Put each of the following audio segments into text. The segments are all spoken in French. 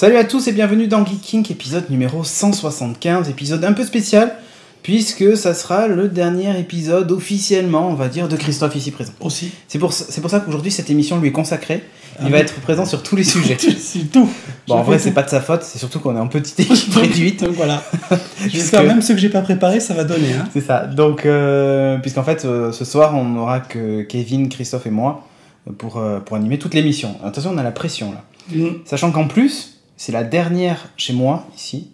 Salut à tous et bienvenue dans Geeking, épisode numéro 175, épisode un peu spécial, puisque ça sera le dernier épisode officiellement, on va dire, de Christophe ici présent. Aussi. C'est pour ça qu'aujourd'hui cette émission lui est consacrée, il va être présent sur tous les sujets. C'est tout. Bon, en vrai, c'est pas de sa faute, c'est surtout qu'on est en petite équipe réduite. Donc voilà. J'espère même ceux que j'ai pas préparés, ça va donner. Hein. C'est ça. Donc, puisqu'en fait, ce soir, on n'aura que Kevin, Christophe et moi pour animer toute l'émission. Attention, on a la pression là. Sachant qu'en plus, c'est la dernière chez moi, ici.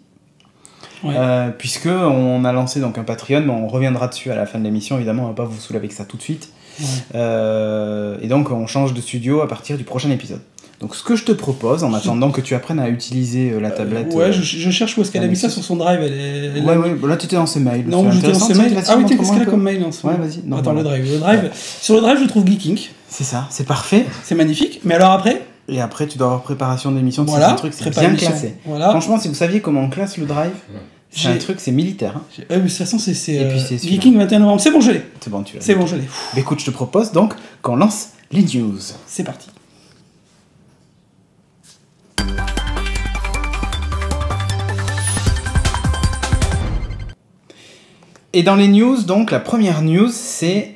Ouais. Puisque on a lancé donc un Patreon, mais on reviendra dessus à la fin de l'émission, évidemment, on va pas vous saouler avec ça tout de suite. Ouais. Et donc, on change de studio à partir du prochain épisode. Donc, ce que je te propose, en attendant que tu apprennes à utiliser la tablette... ouais, je cherche où est-ce qu'elle a mis ça sur son drive. Ouais, là, t'étais dans ses mails. Non, j'étais dans ses mails. Ah oui, qu'est-ce qu'elle a comme mail en ce moment ? Ouais, vas-y. Non, attends, le drive. Sur le drive, je trouve Geeking. C'est ça, c'est parfait. C'est magnifique. Mais alors après ? Et après, tu dois avoir préparation d'émission, voilà, c'est un truc, c'est bien classé. Voilà. Franchement, si vous saviez comment on classe le drive, c'est un truc, c'est militaire. Hein. Mais de toute façon, c'est Geeking 21 novembre. C'est bon, je l'ai. C'est bon, tu l'as. C'est bon, je l'ai. Mais écoute, je te propose donc qu'on lance les news. C'est parti. Et dans les news, donc, la première news, c'est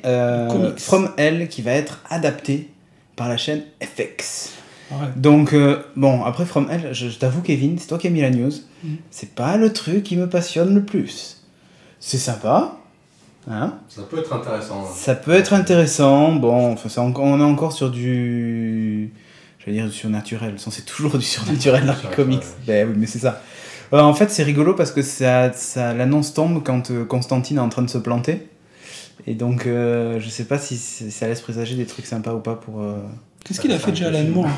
From Hell qui va être adapté par la chaîne FX. Ouais. Donc, bon, après From Hell, je t'avoue, Kevin, c'est toi qui as mis la news. C'est pas le truc qui me passionne le plus. C'est sympa. Hein, ça peut être intéressant. Hein. Ça peut être intéressant. Bon, enfin, on est encore sur du... J'allais dire du surnaturel. C'est toujours du surnaturel dans les comics. Ben oui, mais c'est ça. En fait, c'est rigolo parce que l'annonce tombe quand Constantine est en train de se planter. Et donc, je sais pas si ça laisse présager des trucs sympas ou pas pour... Qu'est-ce qu'il a fait déjà, Alan Moore ?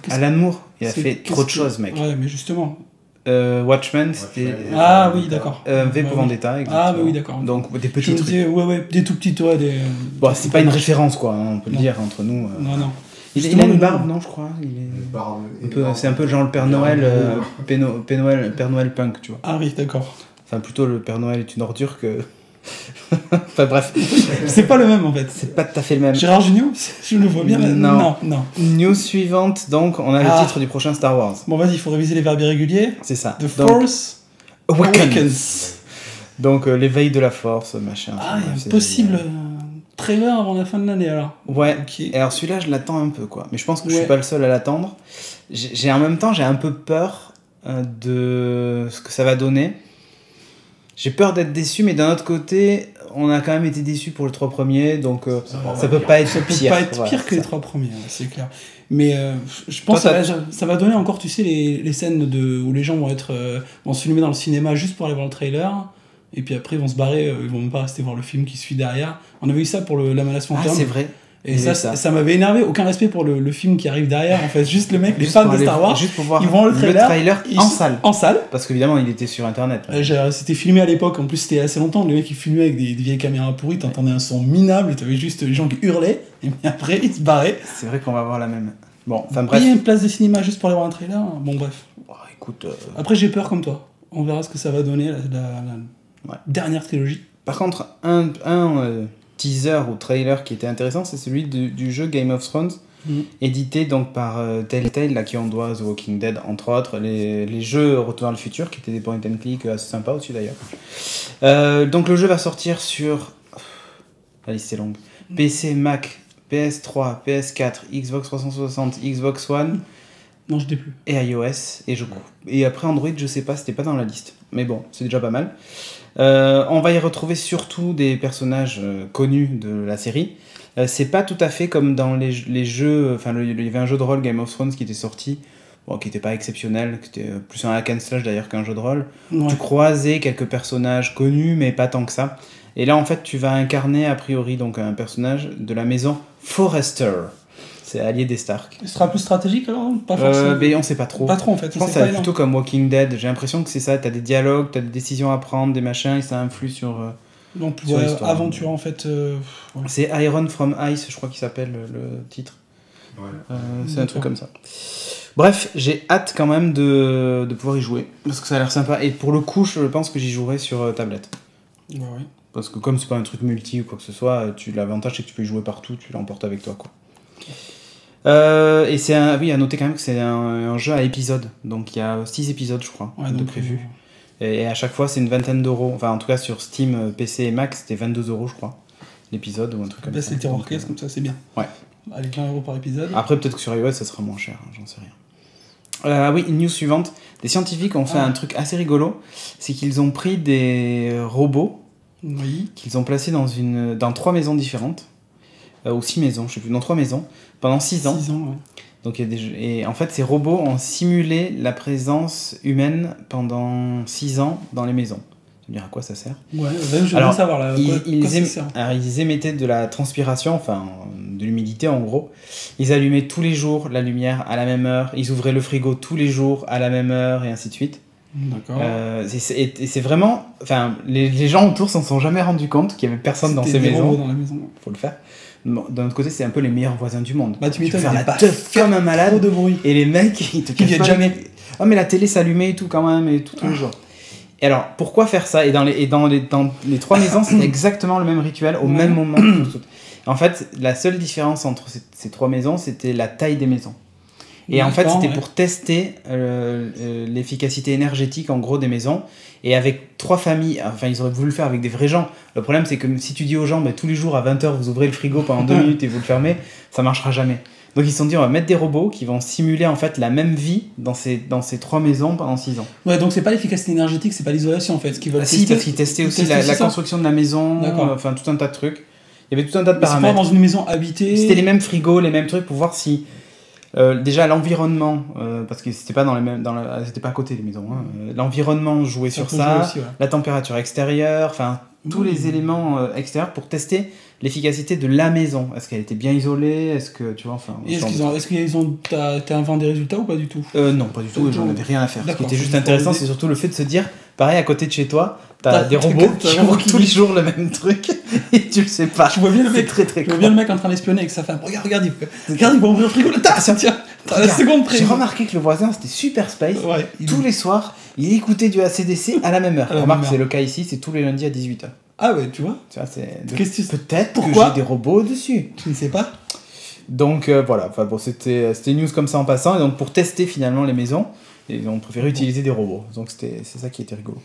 Alan Moore, il a fait trop de choses, mec. Ouais, mais justement... Watchmen, c'était... Ah oui, d'accord. V pour Vendetta, exactement. Ah oui, d'accord. Donc, des petits trucs. Ouais, des tout petits... Ouais, des... Bon, c'est pas une référence, quoi, hein, on peut le dire, entre nous. Non. Il a une barbe, non, je crois. C'est un peu genre le Père Noël, Père Noël punk, tu vois. Ah oui, d'accord. Enfin, plutôt le Père Noël est une ordure que... Enfin bref. C'est pas le même en fait. C'est pas tout à fait le même. Gérard Jugnot, je le vois bien. Non. News suivante, donc, on a le titre du prochain Star Wars. Bon, vas-y, il faut réviser les verbes irréguliers. C'est ça. The Force Awakens. Donc, l'éveil de la Force, machin. Ah, il y a un possible trailer avant la fin de l'année alors. Ouais. Okay. Et alors celui-là, je l'attends un peu, quoi. Mais je pense que je suis pas le seul à l'attendre. En même temps, j'ai un peu peur de ce que ça va donner. J'ai peur d'être déçu, mais d'un autre côté, on a quand même été déçus pour les 3 premiers, donc ça peut pas être pire. Ça peut pas être pire que les 3 premiers, c'est clair. Mais je pense que ça va donner encore, tu sais, les scènes où les gens vont se filmer dans le cinéma juste pour aller voir le trailer, et puis après ils vont se barrer, ils vont même pas rester voir le film qui suit derrière. On avait eu ça pour la Menace Fantôme. Ah, c'est vrai. Et ça m'avait énervé, aucun respect pour le film qui arrive derrière, en fait, juste le mec, les fans de Star Wars, juste pour voir ils vont le trailer en salle. Parce qu'évidemment, il était sur internet. C'était filmé à l'époque, en plus c'était assez longtemps, le mec il filmait avec des vieilles caméras pourries, t'entendais un son minable, et t'avais juste les gens qui hurlaient, et puis après ils se barraient. C'est vrai qu'on va avoir la même. Bon, enfin bref. Payer une place de cinéma juste pour aller voir un trailer, bon bref. Oh, écoute. Après j'ai peur comme toi, on verra ce que ça va donner, la dernière trilogie. Par contre, un teaser ou trailer qui était intéressant, c'est celui du jeu Game of Thrones, édité donc par Telltale, là, qui on doit The Walking Dead, entre autres, les jeux Retour vers le futur, qui étaient des point and click assez sympas aussi d'ailleurs. Donc le jeu va sortir sur... La liste est longue. PC, Mac, PS3, PS4, Xbox 360, Xbox One... Non, je n'ai plus. Et iOS, et après Android, je sais pas, c'était pas dans la liste. Mais bon, c'est déjà pas mal. On va y retrouver surtout des personnages connus de la série. C'est pas tout à fait comme dans les jeux... Enfin, il y avait un jeu de rôle Game of Thrones qui était sorti, qui était pas exceptionnel, qui était plus un hack and slash d'ailleurs qu'un jeu de rôle. Ouais. Tu croisais quelques personnages connus, mais pas tant que ça. Et là, en fait, tu vas incarner, a priori, donc un personnage de la maison Forrester. C'est allié des Stark. Ce sera plus stratégique alors ? Pas forcément. Mais on sait pas trop. Pas trop en fait. Je pense que ça va plutôt comme Walking Dead. J'ai l'impression que c'est ça. T'as des dialogues, t'as des décisions à prendre, des machins, et ça influe sur. Donc sur l'histoire. Aventure en fait. Ouais. C'est Iron from Ice, je crois qu'il s'appelle le titre. Ouais. C'est un truc comme ça. Bref, j'ai hâte quand même de pouvoir y jouer parce que ça a l'air sympa. Et pour le coup, je pense que j'y jouerai sur tablette. Bah oui. Parce que comme c'est pas un truc multi ou quoi que ce soit, l'avantage c'est que tu peux y jouer partout, tu l'emportes avec toi, quoi. Et c'est oui, à noter quand même que c'est un jeu à épisodes. Donc il y a 6 épisodes, je crois, de prévus. Et à chaque fois, c'est une vingtaine d'euros. Enfin, en tout cas, sur Steam, PC et Mac, c'était 22 €, je crois. L'épisode ou un truc comme ça. Là, c'est Terror Case, comme ça, c'est bien. Ouais. Allez, 20 € par épisode. Après, peut-être que sur iOS, ça sera moins cher, hein, j'en sais rien. Oui, une news suivante. Des scientifiques ont fait un truc assez rigolo. C'est qu'ils ont pris des robots qu'ils ont placés dans 3 maisons différentes. Ou 6 maisons, je sais plus. Dans 3 maisons. Pendant 6 ans. 6 ans, ouais. Donc, et en fait, ces robots ont simulé la présence humaine pendant 6 ans dans les maisons. Tu me dire à quoi ça sert? Ouais, je veux savoir là. Ils émettaient de la transpiration, enfin de l'humidité en gros. Ils allumaient tous les jours la lumière à la même heure. Ils ouvraient le frigo tous les jours à la même heure et ainsi de suite. D'accord. Et c'est vraiment, enfin, les gens autour s'en sont jamais rendus compte qu'il y avait personne dans ces maisons. Dans la maison. Faut le faire. D'un autre côté, c'est un peu les meilleurs voisins du monde. Bah, tu m'étonnes, faire la teuf comme un malade. Trop de bruit. Et les mecs, ils te viennent jamais. Ah, mais la télé s'allumait et tout quand même, et tout tous les jours. Et alors, pourquoi faire ça? Et dans les 3 maisons, c'est exactement le même rituel au même moment. En fait, la seule différence entre ces 3 maisons, c'était la taille des maisons. Et en fait, c'était pour tester l'efficacité énergétique, en gros, des maisons. Et avec 3 familles, enfin, ils auraient voulu le faire avec des vrais gens. Le problème, c'est que si tu dis aux gens, bah, tous les jours à 20h, vous ouvrez le frigo pendant 2 minutes et vous le fermez, ça marchera jamais. Donc ils se sont dit, on va mettre des robots qui vont simuler en fait la même vie dans ces 3 maisons pendant 6 ans. Ouais, donc c'est pas l'efficacité énergétique, c'est pas l'isolation en fait. Ce qu'ils veulent tester. Si, parce qu'ils testaient aussi la construction de la maison, enfin tout un tas de trucs. Il y avait tout un tas de paramètres. C'est pas dans une maison habitée. C'était les mêmes frigos, les mêmes trucs pour voir si déjà l'environnement, parce que c'était pas c'était pas à côté les maisons. Hein, l'environnement jouait sur ça, aussi, la température extérieure, enfin tous les éléments extérieurs pour tester l'efficacité de la maison. Est-ce qu'elle était bien isolée? Est-ce que tu vois, enfin. T'as inventé des résultats ou pas du tout? Non, pas du tout. J'en avais rien à faire. Ce qui était juste intéressant, c'est surtout le fait de se dire, pareil, à côté de chez toi, t'as des robots qui ouvrent tous les jours le même truc et tu le sais pas. Je vois bien le mec, le mec en train d'espionner avec sa femme. Regarde, il va ouvrir le frigo. Tiens, t'as la seconde près. J'ai remarqué que le voisin, c'était super space. Ouais, tous les soirs, il écoutait du AC/DC à la même heure. Remarque, c'est le cas ici, c'est tous les lundis à 18h. Ah ouais, tu vois. Peut-être que j'ai des robots dessus. Tu ne sais pas. Donc voilà, enfin bon, c'était une news comme ça en passant. Et donc pour tester finalement les maisons, ils ont préféré utiliser des robots. Donc c'est ça qui était rigolo.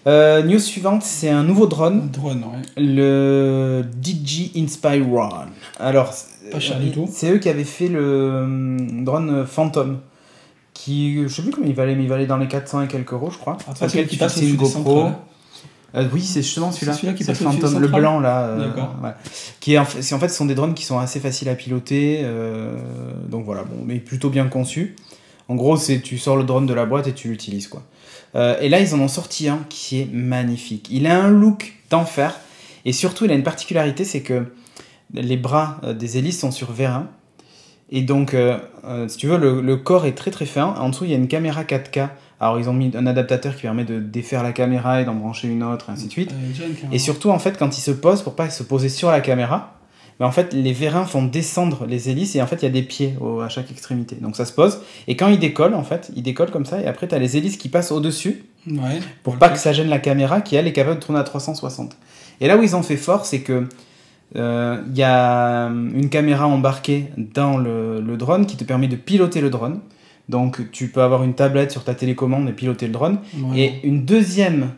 News suivante, c'est un nouveau drone. Le DJI Inspire One. Alors, pas cher du tout. C'est eux qui avaient fait le drone Phantom. Qui, je sais plus combien il valait, mais il valait dans les 400 et quelques euros, je crois. Après, c'est qui passe une GoPro. Oui, c'est justement celui-là. C'est celui-là qui passe le Phantom, le blanc là. D'accord. Ouais. En fait, ce sont des drones qui sont assez faciles à piloter. Donc voilà, bon, mais plutôt bien conçus. En gros, tu sors le drone de la boîte et tu l'utilises, quoi. Et là, ils en ont sorti un qui est magnifique. Il a un look d'enfer. Et surtout, il a une particularité, c'est que les bras des hélices sont sur vérin. Et donc, si tu veux, le corps est très très fin. En dessous, il y a une caméra 4K. Alors, ils ont mis un adaptateur qui permet de défaire la caméra et d'en brancher une autre, et ainsi de suite. Et surtout, en fait, quand il se pose, pour pas se poser sur la caméra, mais en fait, les vérins font descendre les hélices et en fait, il y a des pieds à chaque extrémité. Donc, ça se pose. Et quand il décolle, en fait, il décolle comme ça. Et après, tu as les hélices qui passent au-dessus pour pas que ça gêne la caméra qui, elle, est capable de tourner à 360. Et là où ils ont fait fort, c'est que y a une caméra embarquée dans le drone qui te permet de piloter le drone. Donc tu peux avoir une tablette sur ta télécommande et piloter le drone. Et une deuxième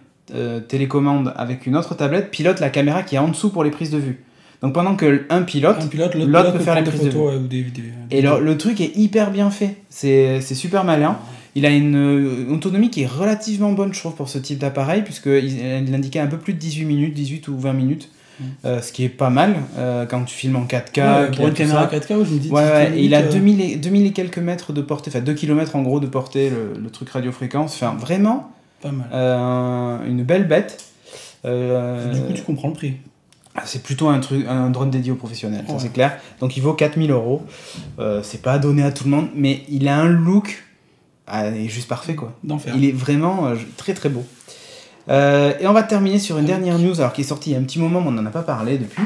télécommande avec une autre tablette pilote la caméra qui est en dessous pour les prises de vue. Donc pendant que un pilote l'autre peut faire les prises de vue. Et le truc est hyper bien fait. C'est super malin. Il a une autonomie qui est relativement bonne, je trouve, pour ce type d'appareil, puisqu'il indiquait un peu plus de 18 minutes, 18 ou 20 minutes. Ce qui est pas mal quand tu filmes en 4K. Pour une caméra 4K, je me dis. Et il a 2000 et quelques mètres de portée, enfin 2 km en gros de portée, le truc radiofréquence. Enfin, vraiment, pas mal. Une belle bête. Du coup, tu comprends le prix. C'est plutôt un drone dédié aux professionnels, ça c'est clair. Donc il vaut 4000 €. C'est pas donné à tout le monde, mais il a un look juste parfait, quoi. D'enfer. Il est vraiment très très beau. Et on va terminer sur une dernière news, alors qui est sortie il y a un petit moment, mais on n'en a pas parlé depuis,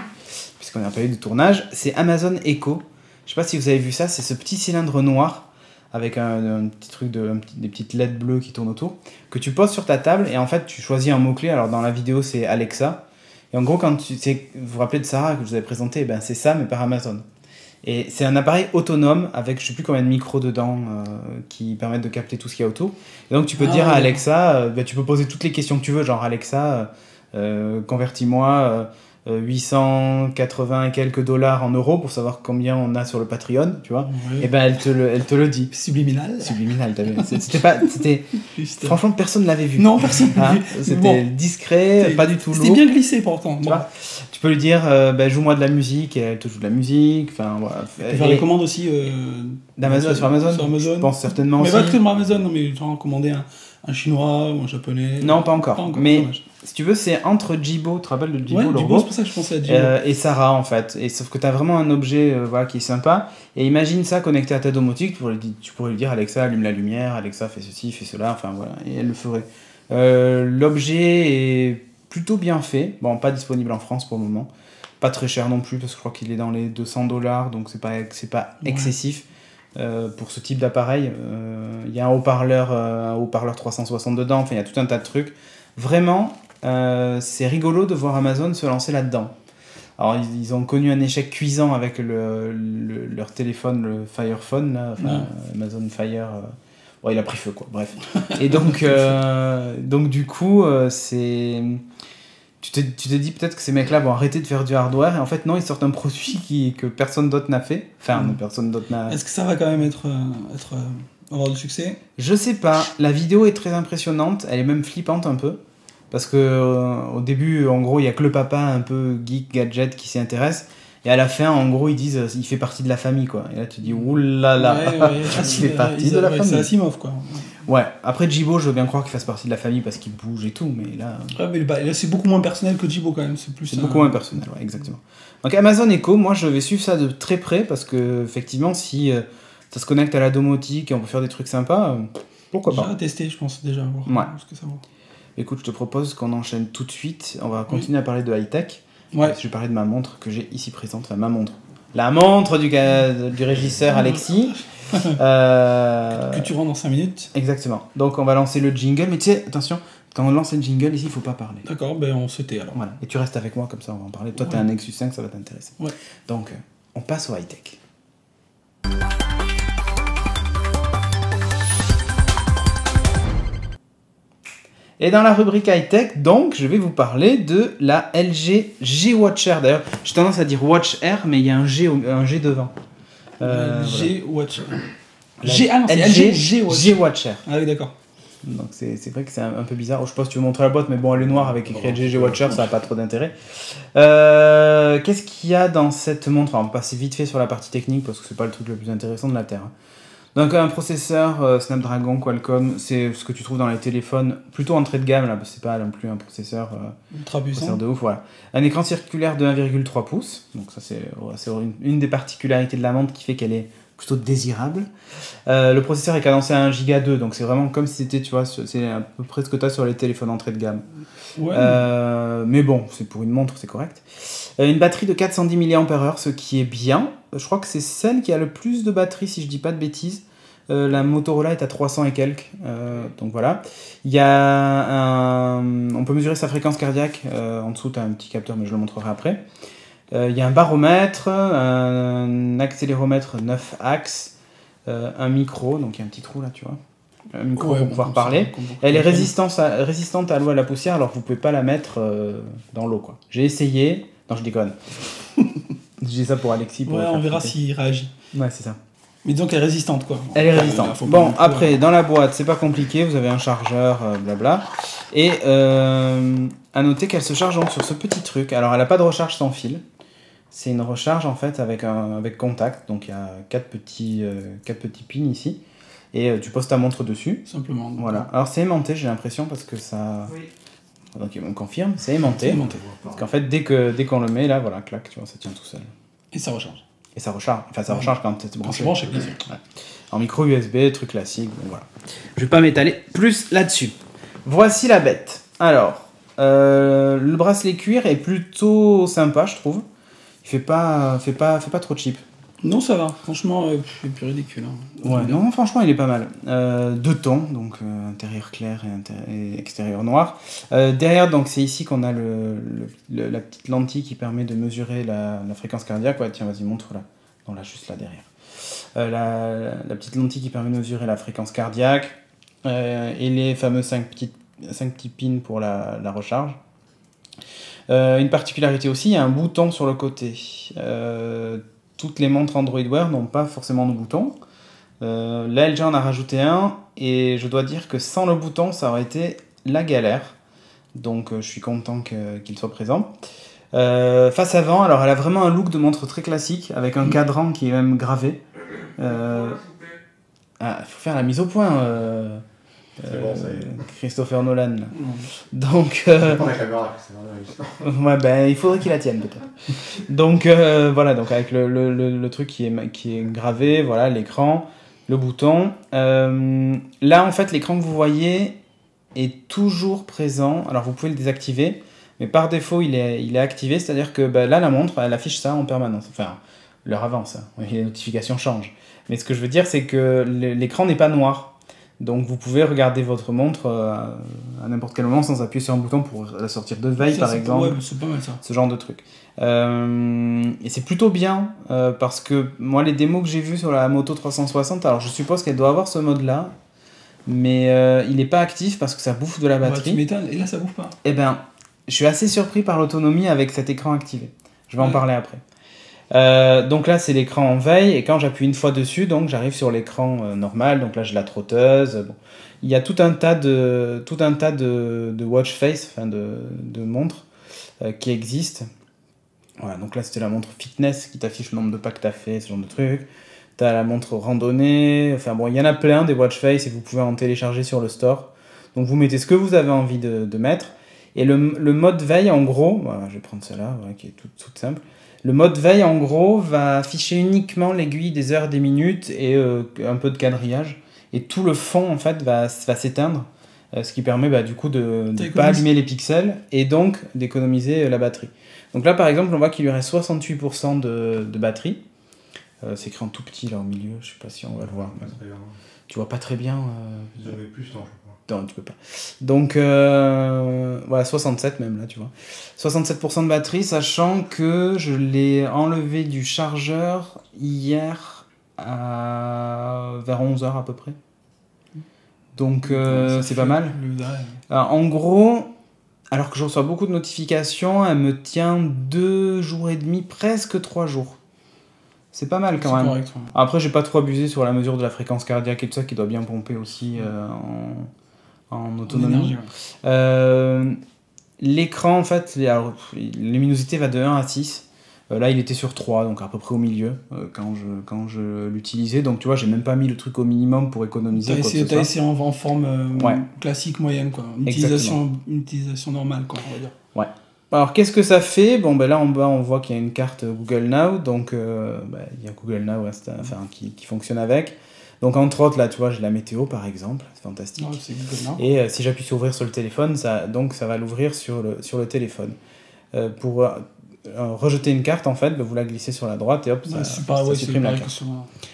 puisqu'on n'a pas eu de tournage. C'est Amazon Echo. Je sais pas si vous avez vu ça, c'est ce petit cylindre noir avec un petit truc des petites LED bleues qui tournent autour, que tu poses sur ta table et en fait tu choisis un mot-clé. Alors dans la vidéo c'est Alexa. Et en gros, vous vous rappelez de Sarah que je vous avais présenté, c'est ça, mais par Amazon. Et c'est un appareil autonome avec je sais plus combien de micros dedans qui permettent de capter tout ce qu'il y a autour. Et donc tu peux dire à Alexa, tu peux poser toutes les questions que tu veux, genre Alexa, convertis-moi 880 et quelques dollars en euros pour savoir combien on a sur le Patreon, tu vois. Oui. Et ben elle te le dit. Subliminal. Subliminal, t'as vu. C'était franchement personne l'avait vu. Non, personne l'a vu. C'était discret, pas du tout lourd. C'était bien glissé pourtant. Tu vois, tu peux lui dire joue-moi de la musique et elle te joue de la musique, enfin voilà. Tu peux faire les commandes aussi d'Amazon sur Amazon. Je pense certainement mais aussi. Mais pas que sur Amazon, non mais genre commander un chinois ou un japonais. Non, pas encore. Mais dommage. Si tu veux, c'est entre Jibo, tu te rappelles de Jibo, le robot, c'est pour ça que je pensais à Jibo. Et Sarah en fait. Et sauf que tu as vraiment un objet qui est sympa. Et imagine ça connecté à ta domotique, tu pourrais lui dire Alexa, allume la lumière, Alexa, fais ceci, fais cela, enfin voilà, et elle le ferait. L'objet est plutôt bien fait. Bon, pas disponible en France pour le moment. Pas très cher non plus, parce que je crois qu'il est dans les $200, donc c'est pas excessif. Pour ce type d'appareil, il y a un haut-parleur 360 dedans, enfin il y a tout un tas de trucs. Vraiment, c'est rigolo de voir Amazon se lancer là-dedans. Alors ils ont connu un échec cuisant avec leur téléphone, le Fire Phone, là, Amazon Fire. Bon, il a pris feu quoi, bref. Et donc du coup, tu te dis peut-être que ces mecs-là vont arrêter de faire du hardware, et en fait non, ils sortent un produit que personne d'autre n'a fait. Enfin, personne d'autre n'a... Est-ce que ça va quand même avoir du succès ? Je sais pas. La vidéo est très impressionnante, elle est même flippante un peu. Parce que au début, en gros, il y a que le papa un peu geek gadget qui s'y intéresse. Et à la fin, en gros, ils disent il fait partie de la famille, quoi. Et là, tu dis oulala, il fait partie de la famille. C'est Asimov, quoi. Ouais, après Jibo, je veux bien croire qu'il fasse partie de la famille parce qu'il bouge et tout, mais là... mais là, c'est beaucoup moins personnel que Jibo, quand même. C'est beaucoup moins personnel, ouais, exactement. Donc Amazon Echo, moi, je vais suivre ça de très près parce que, effectivement, si ça se connecte à la domotique et on peut faire des trucs sympas, pourquoi pas. J'ai testé, je pense, déjà, voir ce que ça vaut. Écoute, je te propose qu'on enchaîne tout de suite. On va continuer à parler de high-tech. Ouais. Je vais parler de ma montre que j'ai ici présente. Enfin, ma montre. La montre du régisseur Alexis. Que tu rends dans 5 minutes. Exactement. Donc, on va lancer le jingle. Mais tu sais, attention, quand on lance le jingle, ici, il ne faut pas parler. D'accord, ben on se tait alors. Voilà. Et tu restes avec moi, comme ça, on va en parler. Toi, tu as un Nexus 5, ça va t'intéresser. Ouais. Donc, on passe au high-tech. Et dans la rubrique high-tech, donc, je vais vous parler de la LG G-Watcher. D'ailleurs, j'ai tendance à dire Watch R, mais il y a un G devant. G-Watcher. LG G-Watcher. Ah oui, d'accord. Donc c'est vrai que c'est un peu bizarre. Je sais pas si tu veux montrer la boîte, mais bon, elle est noire avec écrit LG G-Watcher, ça n'a pas trop d'intérêt. Qu'est-ce qu'il y a dans cette montre? On va passer vite fait sur la partie technique, parce que c'est pas le truc le plus intéressant de la Terre. Donc un processeur Snapdragon Qualcomm, c'est ce que tu trouves dans les téléphones plutôt entrée de gamme là, parce que c'est pas non plus un processeur ultra puissant de ouf, voilà. Un écran circulaire de 1,3 pouces, donc ça c'est une des particularités de la montre qui fait qu'elle est plutôt désirable. Le processeur est cadencé à 1 Go 2, donc c'est vraiment comme si c'était, tu vois, c'est à peu près ce que tu as sur les téléphones entrée de gamme. Ouais. Mais bon, c'est pour une montre, c'est correct. Une batterie de 410 mAh, ce qui est bien. Je crois que c'est celle qui a le plus de batterie, si je dis pas de bêtises. La Motorola est à 300 et quelques. Donc voilà. Il y a on peut mesurer sa fréquence cardiaque. En dessous, tu as un petit capteur, mais je le montrerai après. Il y a un baromètre, un accéléromètre 9 axes, un micro, donc il y a un petit trou là, tu vois. Un micro pour pouvoir parler. Elle est résistante à l'eau, à la poussière, alors vous pouvez pas la mettre dans l'eau, quoi. J'ai essayé. Non, je déconne. Je dis ça pour Alexis. On verra s'il réagit. Ouais, c'est ça. Mais disons qu'elle est résistante, quoi. Elle est résistante. Bon, après, dans la boîte, c'est pas compliqué. Vous avez un chargeur, blabla. Et à noter qu'elle se charge donc sur ce petit truc. Alors, elle a pas de recharge sans fil. C'est une recharge, en fait, avec contact. Donc, il y a 4 petits pins ici. Et tu poses ta montre dessus. Simplement. Voilà. Alors, c'est aimanté, j'ai l'impression, parce que ça... Oui. Donc, on confirme, c'est aimanté. C'est aimanté. Parce qu'en fait, dès qu'on le met, là, voilà, clac, tu vois, ça tient tout seul. Et ça recharge. Et ça recharge. Enfin, ça recharge quand c'est branché. Branché, bien sûr. Ouais. En micro USB, truc classique, donc voilà. Je vais pas m'étaler plus là-dessus. Voici la bête. Alors, le bracelet cuir est plutôt sympa, je trouve. Il fait pas trop cheap. Non, ça va. Franchement, c'est plus ridicule. Hein. Ouais, non, franchement, il est pas mal. 2 tons, donc intérieur clair et extérieur noir. Derrière, donc c'est ici qu'on a la petite lentille qui permet de mesurer la fréquence cardiaque. Ouais, tiens, vas-y, montre là. Donc là, juste là derrière. La petite lentille qui permet de mesurer la fréquence cardiaque. Et les fameux 5 petits pins pour la recharge. Une particularité aussi, il y a un bouton sur le côté. Toutes les montres Android Wear n'ont pas forcément de bouton. La LG en a rajouté un, et je dois dire que sans le bouton, ça aurait été la galère. Donc je suis content qu'il soit présent. Face avant, alors elle a vraiment un look de montre très classique, avec un cadran qui est même gravé. Il faut faire la mise au point. C'est bon, ça y est. Christopher Nolan. Là. Donc, Prends la caméra, c'est ouais, ben, il faudrait qu'il la tienne peut-être. Donc voilà, donc avec le truc qui est gravé, voilà, l'écran, le bouton. Là, en fait, l'écran que vous voyez est toujours présent. Alors, vous pouvez le désactiver, mais par défaut, il est activé. C'est-à-dire que là, la montre, elle affiche ça en permanence. Enfin, l'heure avance, hein. Les notifications changent. Mais ce que je veux dire, c'est que l'écran n'est pas noir. Donc vous pouvez regarder votre montre à n'importe quel moment sans appuyer sur un bouton pour la sortir de veille, par exemple. Ouais, c'est pas mal ça. Ce genre de truc. Et c'est plutôt bien parce que moi, les démos que j'ai vues sur la Moto 360, alors je suppose qu'elle doit avoir ce mode-là, mais il n'est pas actif parce que ça bouffe de la batterie. Tu m'étonnes, et là ça bouffe pas. Eh ben, je suis assez surpris par l'autonomie avec cet écran activé. Je vais en parler après. Donc là c'est l'écran en veille, et quand j'appuie une fois dessus, donc j'arrive sur l'écran normal. Donc là j'ai la trotteuse. Bon. Il y a tout un tas de watch face, enfin de montres qui existent. Voilà, donc là c'était la montre fitness qui t'affiche le nombre de pas que t'as fait, ce genre de truc. T'as la montre randonnée. Enfin bon, il y en a plein des watch face, et vous pouvez en télécharger sur le store. Donc vous mettez ce que vous avez envie de mettre. Et le mode veille, en gros, voilà, je vais prendre celle-là, voilà, qui est toute simple. Le mode veille, en gros, va afficher uniquement l'aiguille des heures, des minutes et un peu de quadrillage. Et tout le fond, en fait, va s'éteindre, ce qui permet du coup de ne pas allumer les pixels et donc d'économiser la batterie. Donc là, par exemple, on voit qu'il y aurait 68% de batterie. C'est écrit en tout petit, là, au milieu. Je sais pas si on va le voir. Tu vois pas très bien. J'avais plus, non, je crois. Non, tu peux pas. Donc, voilà, 67 même, là, tu vois. 67% de batterie, sachant que je l'ai enlevé du chargeur hier vers 11h à peu près. Donc, c'est pas mal. Alors, en gros, alors que je reçois beaucoup de notifications, elle me tient 2 jours et demi, presque 3 jours. C'est pas mal quand même. Correct, ouais. Après, j'ai pas trop abusé sur la mesure de la fréquence cardiaque et tout ça, qui doit bien pomper aussi en autonomie. L'écran, en fait, la luminosité va de 1 à 6. Là, il était sur 3, donc à peu près au milieu quand je l'utilisais. Donc, tu vois, j'ai même pas mis le truc au minimum pour économiser. T'as essayé en forme classique, moyenne, quoi. Utilisation normale, quoi, on va dire. Ouais. Alors, qu'est-ce que ça fait ? Bon, là, en bas, on voit qu'il y a une carte Google Now. Donc, il y a Google Now qui fonctionne avec. Donc, entre autres, là, tu vois, j'ai la météo, par exemple. C'est fantastique. Ouais, c'est Google Now. Et si j'appuie sur ouvrir sur le téléphone, ça va l'ouvrir sur le téléphone. Pour rejeter une carte, en fait, vous la glissez sur la droite et hop, ça supprime la carte. Sur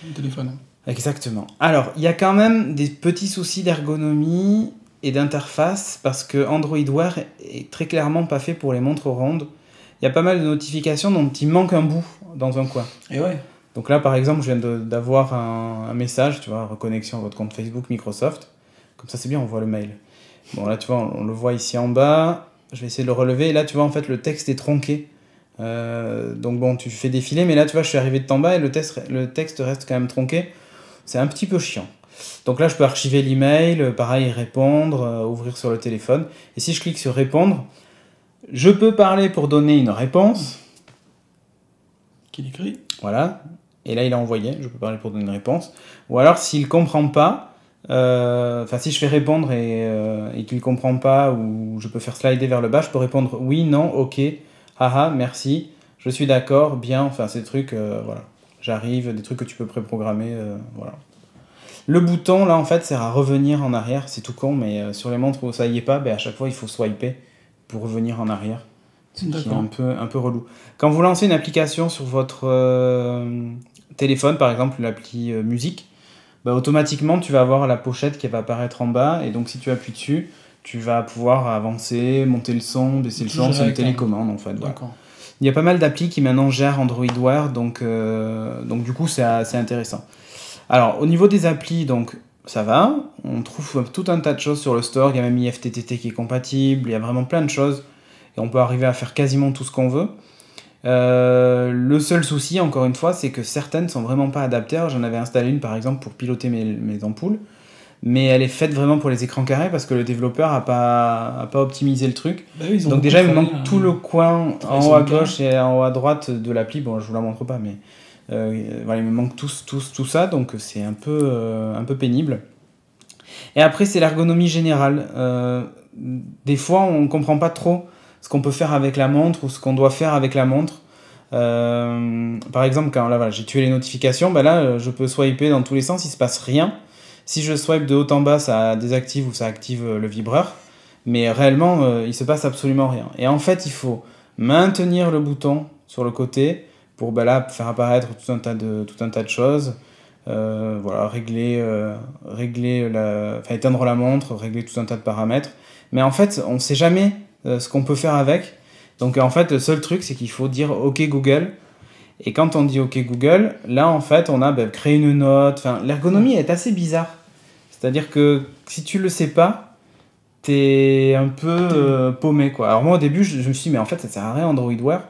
le téléphone. Exactement. Alors, il y a quand même des petits soucis d'ergonomie et d'interface, parce que Android Wear est très clairement pas fait pour les montres rondes. Il y a pas mal de notifications dont il manque un bout dans un coin. Et ouais. Donc là, par exemple, je viens d'avoir un message, tu vois, reconnexion à votre compte Facebook Microsoft. Comme ça, c'est bien, on voit le mail. Bon, là, tu vois, on le voit ici en bas. Je vais essayer de le relever. Et là, tu vois, en fait, le texte est tronqué. Donc bon, tu fais défiler, mais là, tu vois, je suis arrivé de en bas et le texte reste quand même tronqué. C'est un petit peu chiant. Donc là, je peux archiver l'email, pareil, répondre, ouvrir sur le téléphone. Et si je clique sur répondre, je peux parler pour donner une réponse. Qu'il écrit. Voilà. Et là, il a envoyé. Je peux parler pour donner une réponse. Ou alors, s'il ne comprend pas, si je fais répondre et qu'il ne comprend pas, ou je peux faire slider vers le bas, je peux répondre oui, non, ok, haha, merci, je suis d'accord, bien, enfin, ces trucs, voilà. J'arrive, des trucs que tu peux préprogrammer, voilà. Le bouton, là, en fait, sert à revenir en arrière. C'est tout con, mais sur les montres où ça y est pas, à chaque fois, il faut swiper pour revenir en arrière. Ce qui est un peu relou. Quand vous lancez une application sur votre téléphone, par exemple l'appli musique, automatiquement, tu vas avoir la pochette qui va apparaître en bas. Et donc, si tu appuies dessus, tu vas pouvoir avancer, monter le son, baisser le son. C'est une télécommande, en fait. Voilà. Il y a pas mal d'applis qui maintenant gèrent Android Wear, donc du coup c'est intéressant. Alors au niveau des applis, donc ça va, on trouve tout un tas de choses sur le store, il y a même IFTTT qui est compatible, il y a vraiment plein de choses, et on peut arriver à faire quasiment tout ce qu'on veut. Le seul souci, encore une fois, c'est que certaines sont vraiment pas adaptées. Alors, j'en avais installé une par exemple pour piloter mes ampoules, mais elle est faite vraiment pour les écrans carrés parce que le développeur a pas optimisé le truc. Bah oui, donc déjà il me manque tout le coin en haut à gauche et en haut à droite de l'appli. Bon, je vous la montre pas, mais voilà, il me manque tout ça, donc c'est un peu pénible. Et après c'est l'ergonomie générale. Des fois on comprend pas trop ce qu'on peut faire avec la montre ou ce qu'on doit faire avec la montre. Par exemple, quand là, voilà, j'ai tué les notifications, ben là, je peux swiper dans tous les sens, il se passe rien. Si je swipe de haut en bas, ça désactive ou ça active le vibreur. Mais réellement, il se passe absolument rien. Et en fait, il faut maintenir le bouton sur le côté pour là, faire apparaître tout un tas de choses. Voilà, éteindre la montre, régler tout un tas de paramètres. Mais en fait, on ne sait jamais ce qu'on peut faire avec. Donc en fait, le seul truc, c'est qu'il faut dire OK Google. Et quand on dit OK Google, là en fait, on a créé une note. Enfin, l'ergonomie est assez bizarre. C'est-à-dire que si tu le sais pas, t'es un peu paumé, quoi. Alors moi au début, je me suis dit, mais en fait, ça sert à rien Android Wear.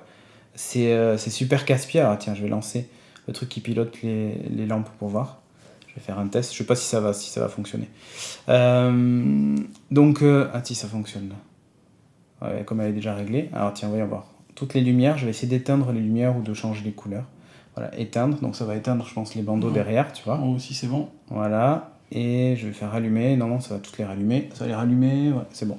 C'est super casse-pied. Alors tiens, je vais lancer le truc qui pilote les lampes pour voir. Je vais faire un test. Je sais pas si ça va fonctionner. Si ça fonctionne là. Ouais, comme elle est déjà réglée. Alors tiens, voyons voir. Toutes les lumières, je vais essayer d'éteindre les lumières ou de changer les couleurs. Voilà, éteindre. Donc ça va éteindre, je pense, les bandeaux derrière, tu vois. Oh, si c'est bon. Voilà. Et je vais faire rallumer. Non, ça va toutes les rallumer. Ça va les rallumer. Ouais, c'est bon.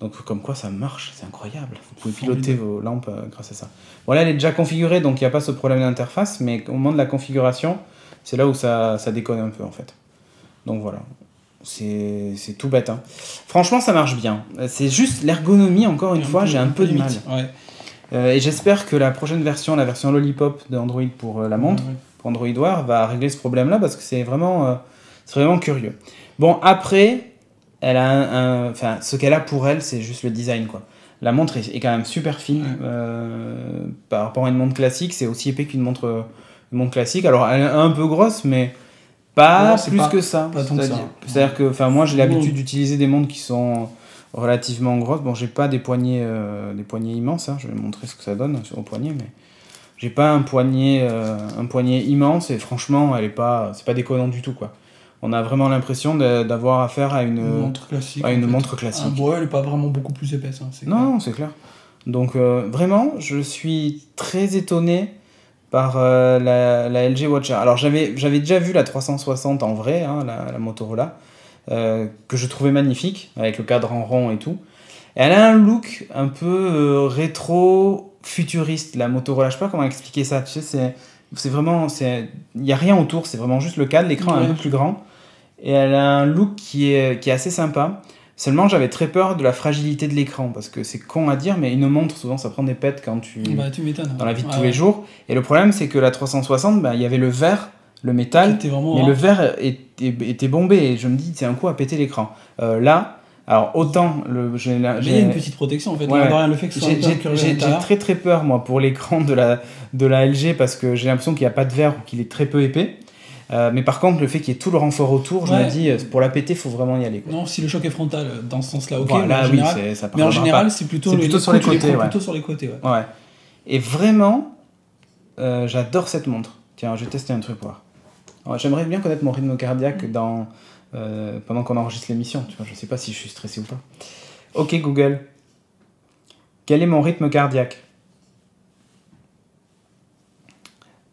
Donc comme quoi ça marche, c'est incroyable. Vous pouvez piloter vos lampes grâce à ça. Voilà, elle est déjà configurée, donc il n'y a pas ce problème d'interface. Mais au moment de la configuration, c'est là où ça déconne un peu en fait. Donc voilà. C'est tout bête. Hein. Franchement, ça marche bien. C'est juste l'ergonomie, encore une fois, j'ai un peu de mal. Ouais. Et j'espère que la prochaine version, la version Lollipop d'Android pour la montre, pour Android Wear, va régler ce problème-là parce que c'est vraiment curieux. Bon, après, elle a ce qu'elle a pour elle, c'est juste le design, quoi. La montre est quand même super fine par rapport à une montre classique. C'est aussi épais qu'une montre classique. Alors, elle est un peu grosse, mais pas plus que ça. C'est-à-dire que moi, j'ai l'habitude d'utiliser des montres qui sont relativement grosses. Bon, j'ai pas des poignets immenses. Hein. Je vais montrer ce que ça donne sur le poignet, mais j'ai pas un poignet immense. Et franchement, c'est pas déconnant du tout, quoi. On a vraiment l'impression d'avoir affaire à une montre classique. Bon, elle est pas vraiment beaucoup plus épaisse. Hein, non, c'est clair. Donc vraiment, je suis très étonné par la LG Watch R. Alors j'avais déjà vu la 360 en vrai, hein, la Motorola, que je trouvais magnifique, avec le cadran rond et tout. Et elle a un look un peu rétro-futuriste, la Motorola. Je sais pas comment expliquer ça, tu sais, c'est vraiment... Il n'y a rien autour, c'est vraiment juste le cadre, l'écran est un peu plus grand. Et elle a un look qui est assez sympa. Seulement, j'avais très peur de la fragilité de l'écran, parce que c'est con à dire, mais une montre, souvent, ça prend des pètes quand tu m'étonnes. Dans la vie de tous les jours. Et le problème, c'est que la 360, il y avait le verre, le métal, mais le verre était bombé, et je me dis, c'est un coup à péter l'écran. Là, alors autant... il y a une petite protection, en fait. Le fait que ce soit j'ai très très peur, moi, pour l'écran de la LG, parce que j'ai l'impression qu'il n'y a pas de verre, ou qu'il est très peu épais. Mais par contre, le fait qu'il y ait tout le renfort autour, je me dis, pour la péter, il faut vraiment y aller, quoi. Non, si le choc est frontal, dans ce sens-là, ok. Voilà, mais en général, c'est plutôt sur les côtés. Plutôt sur les côtés, ouais. Et vraiment, j'adore cette montre. Tiens, je vais tester un truc pour voir. J'aimerais bien connaître mon rythme cardiaque pendant qu'on enregistre l'émission. Tu vois, je sais pas si je suis stressé ou pas. Ok, Google. Quel est mon rythme cardiaque ?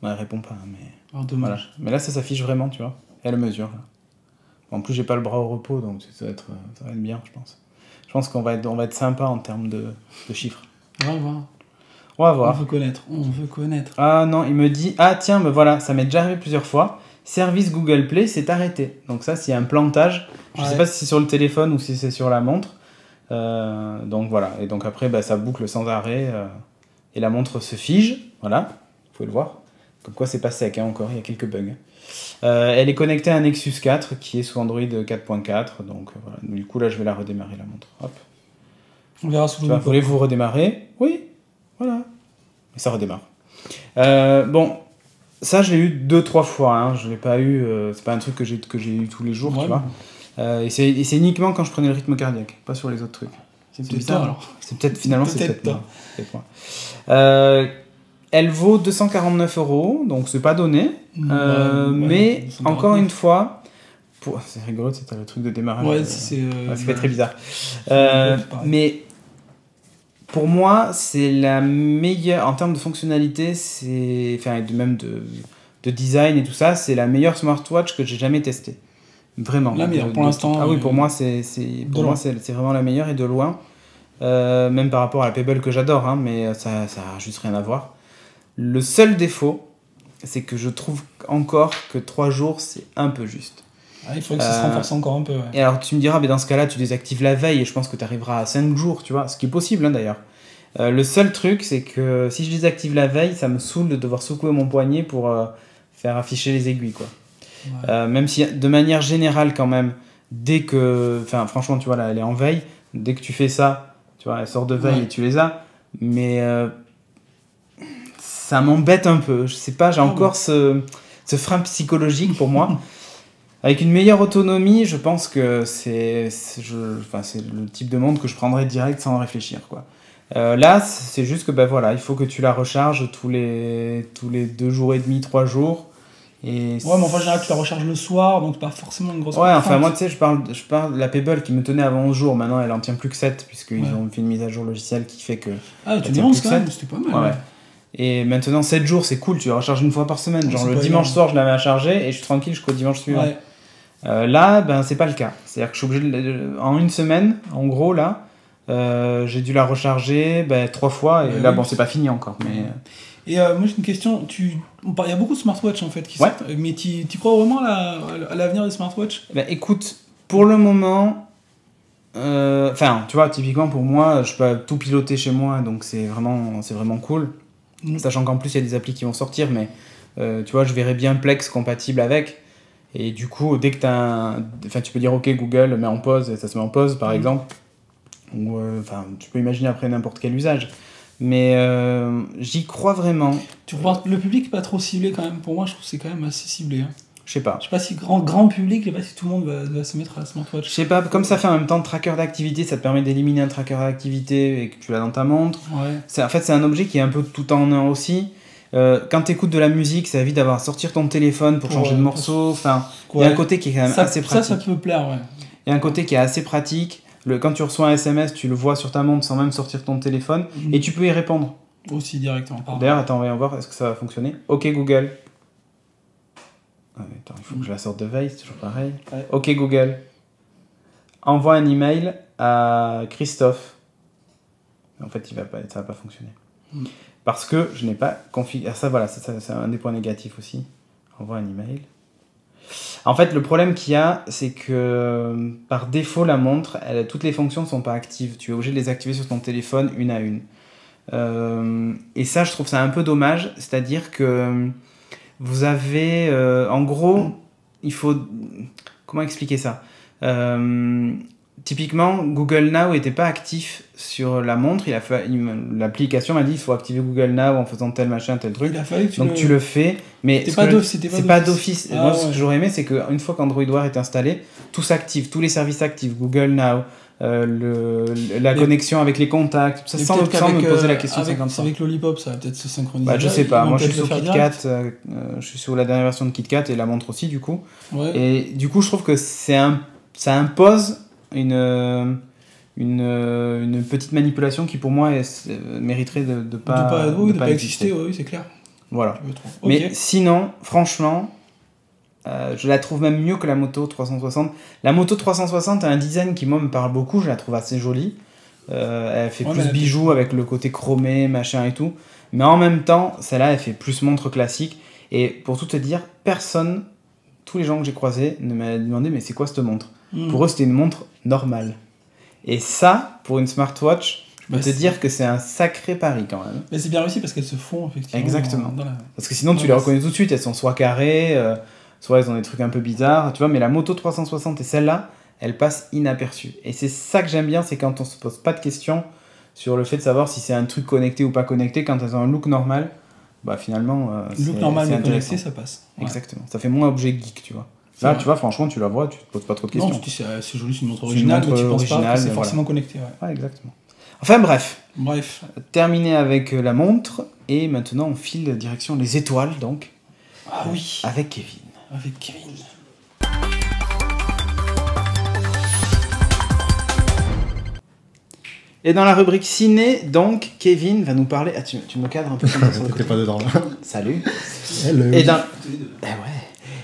Elle répond pas, mais... Voilà. Mais là, ça s'affiche vraiment, tu vois. Elle mesure. Là. Bon, en plus, j'ai pas le bras au repos, donc ça va être bien, je pense. Je pense qu'on va être sympa en termes de chiffres. On va voir. On va voir. On veut connaître. Ah non, il me dit... Ah tiens, voilà, ça m'est déjà arrivé plusieurs fois. Service Google Play s'est arrêté. Donc ça, c'est un plantage. Je sais pas si c'est sur le téléphone ou si c'est sur la montre. Donc voilà. Et donc après, ça boucle sans arrêt. Et la montre se fige. Voilà, vous pouvez le voir. Comme quoi c'est pas sec, hein, encore, il y a quelques bugs. Elle est connectée à un Nexus 4 qui est sous Android 4.4. Donc voilà. Du coup là je vais la redémarrer, la montre. Hop. On verra sous le Voulez-vous redémarrer ? Oui. Voilà. Et ça redémarre. Bon, ça, je l'ai eu 2-3 fois. Hein. Je l'ai pas eu. C'est pas un truc que j'ai eu tous les jours, tu vois. Et c'est uniquement quand je prenais le rythme cardiaque, pas sur les autres trucs. C'est peut-être toi, alors. C'est peut-être, finalement, c'est peut-être toi. moi. Elle vaut 249 €, donc c'est pas donné. Mais encore une fois, c'est rigolo, c'était le truc de démarrage. Ouais, ça fait très bizarre. Mais pour moi, c'est la meilleure en termes de fonctionnalité, enfin, même de design et tout ça, c'est la meilleure smartwatch que j'ai jamais testée. Vraiment. La meilleure pour l'instant. Ah oui, pour moi, c'est vraiment la meilleure et de loin. Même par rapport à la Pebble que j'adore, hein, mais ça a juste rien à voir. Le seul défaut, c'est que je trouve encore que 3 jours, c'est un peu juste. Ah, il faut que ça se renforce encore un peu. Ouais. Et alors tu me diras, mais dans ce cas-là, tu désactives la veille et je pense que tu arriveras à 5 jours, tu vois, ce qui est possible hein, d'ailleurs. Le seul truc, c'est que si je désactive la veille, ça me saoule de devoir secouer mon poignet pour faire afficher les aiguilles, quoi. Ouais. Même si, de manière générale, quand même, dès que... Enfin, franchement, tu vois, là, elle est en veille. Dès que tu fais ça, tu vois, elle sort de veille et tu les as. Mais ça m'embête un peu. Je sais pas, j'ai encore ce frein psychologique pour moi. Avec une meilleure autonomie, je pense que c'est le type de montre que je prendrais direct sans réfléchir, quoi. Là, c'est juste que voilà, il faut que tu la recharges tous les 2 jours et demi, 3 jours. Et ouais, mais enfin, en général, tu la recharges le soir, donc pas forcément une grosse ouais, enfin, moi, tu sais, je parle de la Pebble qui me tenait avant 11 jours. Maintenant, elle en tient plus que 7, puisqu'ils ont fait une mise à jour logicielle qui fait que. Ah, tu dis 11 quand même, c'était pas mal. Ouais. Et maintenant, 7 jours, c'est cool, tu la recharges une fois par semaine. Genre, le dimanche soir, je la mets à charger et je suis tranquille jusqu'au dimanche suivant. Ouais. Là, ben, c'est pas le cas. C'est-à-dire que je suis obligé en une semaine, en gros, là, j'ai dû la recharger 3 fois. Et là, bon, c'est pas fini encore, mais. Et moi j'ai une question, il y a beaucoup de smartwatches en fait qui sortent, mais tu crois vraiment à l'avenir des smartwatches ? Écoute, pour le moment, enfin tu vois, typiquement pour moi, je peux tout piloter chez moi, donc c'est vraiment cool. Sachant qu'en plus il y a des applis qui vont sortir, mais tu vois, je verrais bien Plex compatible avec. Et du coup, dès que tu peux dire OK Google, mets en pause, et ça se met en pause par exemple. Ou tu peux imaginer après n'importe quel usage. Mais j'y crois vraiment. Tu crois que le public n'est pas trop ciblé quand même ? Pour moi, je trouve que c'est quand même assez ciblé. Hein. Je sais pas. Je sais pas si grand public, je sais pas si tout le monde va se mettre à la smartwatch. Je sais pas, comme ça fait en même temps tracker d'activité, ça te permet d'éliminer un tracker d'activité et que tu l'as dans ta montre. Ouais. En fait, c'est un objet qui est un peu tout en un aussi. Quand tu écoutes de la musique, ça évite d'avoir à sortir ton téléphone pour changer de morceau. Enfin, il y a un côté qui est quand même assez pratique. Ça peut plaire, ouais. Il y a un côté qui est assez pratique. Quand tu reçois un SMS, tu le vois sur ta montre sans même sortir ton téléphone et tu peux y répondre. Aussi directement. D'ailleurs, attends, on va voir, est-ce que ça va fonctionner ? OK Google. Attends, il faut que je la sorte de veille, c'est toujours pareil. Ouais. OK Google. Envoie un email à Christophe. En fait, ça va pas fonctionner. Parce que je n'ai pas configuré. Ça, voilà, c'est un des points négatifs aussi. Envoie un email. En fait, le problème qu'il y a, c'est que par défaut, la montre, toutes les fonctions ne sont pas actives. Tu es obligé de les activer sur ton téléphone une à une. Et ça, je trouve ça un peu dommage. C'est-à-dire que vous avez... en gros, il faut... Comment expliquer ça ? Typiquement, Google Now n'était pas actif sur la montre. L'application m'a dit qu'il faut activer Google Now en faisant tel machin, tel truc. Donc tu le fais, mais c'est pas d'office. Moi, ce que j'aurais aimé, c'est qu'une fois qu'Android Wear est installé, tout s'active, tous les services actifs, Google Now, la connexion avec les contacts, ça sans me poser la question 50 fois. Avec Lollipop, ça va peut-être se synchroniser. Je sais pas, moi je suis sur KitKat, je suis sur la dernière version de KitKat et la montre aussi du coup. Ouais. Et du coup, je trouve que ça impose une petite manipulation qui pour moi mériterait de pas exister. Oui, c'est clair. Voilà. Mais sinon, franchement, je la trouve même mieux que la Moto 360. La Moto 360 a un design qui moi me parle beaucoup, je la trouve assez jolie. Elle fait plus bijoux avec le côté chromé, machin et tout. Mais en même temps, celle-là, elle fait plus montre classique. Et pour tout te dire, tous les gens que j'ai croisés ne m'avaient demandé mais c'est quoi cette montre ? Pour eux, c'était une montre normale. Et ça, pour une smartwatch, je peux te dire que c'est un sacré pari quand même. Mais c'est bien réussi parce qu'elles se font effectivement. Exactement. Parce que sinon, tu les reconnais tout de suite. Elles sont soit carrées, soit elles ont des trucs un peu bizarres. Tu vois, mais la Moto 360 et celle-là, elles passent inaperçues. Et c'est ça que j'aime bien, c'est quand on se pose pas de questions sur le fait de savoir si c'est un truc connecté ou pas connecté. Quand elles ont un look normal, bah finalement, look normal mais intéressant. connecté, ça passe. Ouais. Exactement. Ça fait moins objet geek, tu vois. Là, tu vois, franchement, tu la vois, tu te poses pas trop de questions. Non, tu dis c'est joli, c'est une montre originale, mais tu penses pas que c'est forcément connecté. Ouais. Ouais, exactement. Enfin bref. Bref. Terminé avec la montre, et maintenant on file direction les étoiles, donc. Ah oui. Avec Kevin. Avec Kevin. Et dans la rubrique ciné, donc, Kevin va nous parler... Ah, tu me cadres un peu comme ça. T'étais pas dedans, là. Salut. Hello.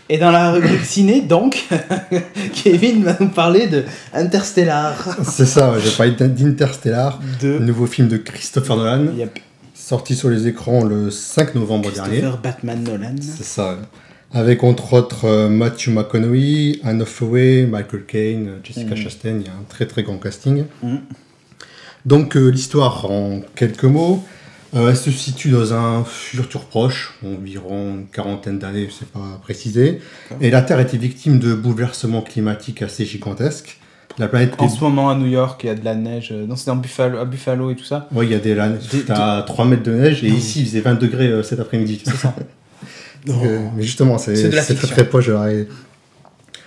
Et dans la rubrique ciné, donc, Kevin va nous parler de Interstellar. C'est ça, ouais, j'ai parlé d'Interstellar, le nouveau film de Christopher Nolan, sorti sur les écrans le 5 novembre dernier. Christopher Batman Nolan. C'est ça, ouais. Avec entre autres Matthew McConaughey, Anne Hathaway, Michael Caine, Jessica Chastain, il y a un très très grand casting. Donc l'histoire en quelques mots, elle se situe dans un futur proche, environ une quarantaine d'années, c'est pas précisé, et la Terre était victime de bouleversements climatiques assez gigantesques. La planète en ce moment à New York, il y a de la neige, non c'est à Buffalo et tout ça. Oui, il y a t'as 3 mètres de neige, et ici il faisait 20 degrés cet après-midi. C'est ça. Donc, mais justement, c'est très fiction. très proche de la réalité.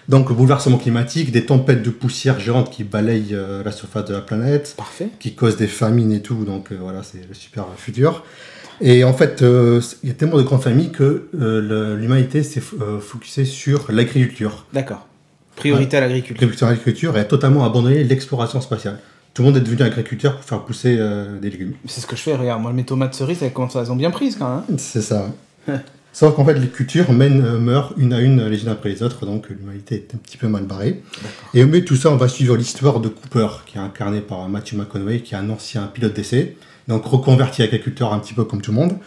Donc, bouleversement climatique, des tempêtes de poussière géantes qui balayent la surface de la planète, Parfait. qui causent des famines et tout, donc voilà, c'est le super futur. Et en fait, il y a tellement de grandes familles que l'humanité s'est focusée sur l'agriculture. D'accord. Priorité à l'agriculture. L'agriculture et a totalement abandonné l'exploration spatiale. Tout le monde est devenu agriculteur pour faire pousser des légumes. C'est ce que je fais, regarde, moi mes tomates cerises, elles ont bien prises quand même. C'est ça. Sauf qu'en fait, les cultures meurent une à une les unes après les autres, donc l'humanité est un petit peu mal barrée. Et au milieu de tout ça, on va suivre l'histoire de Cooper, qui est incarné par Matthew McConaughey, qui est un ancien pilote d'essai, donc reconverti agriculteur un petit peu comme tout le monde.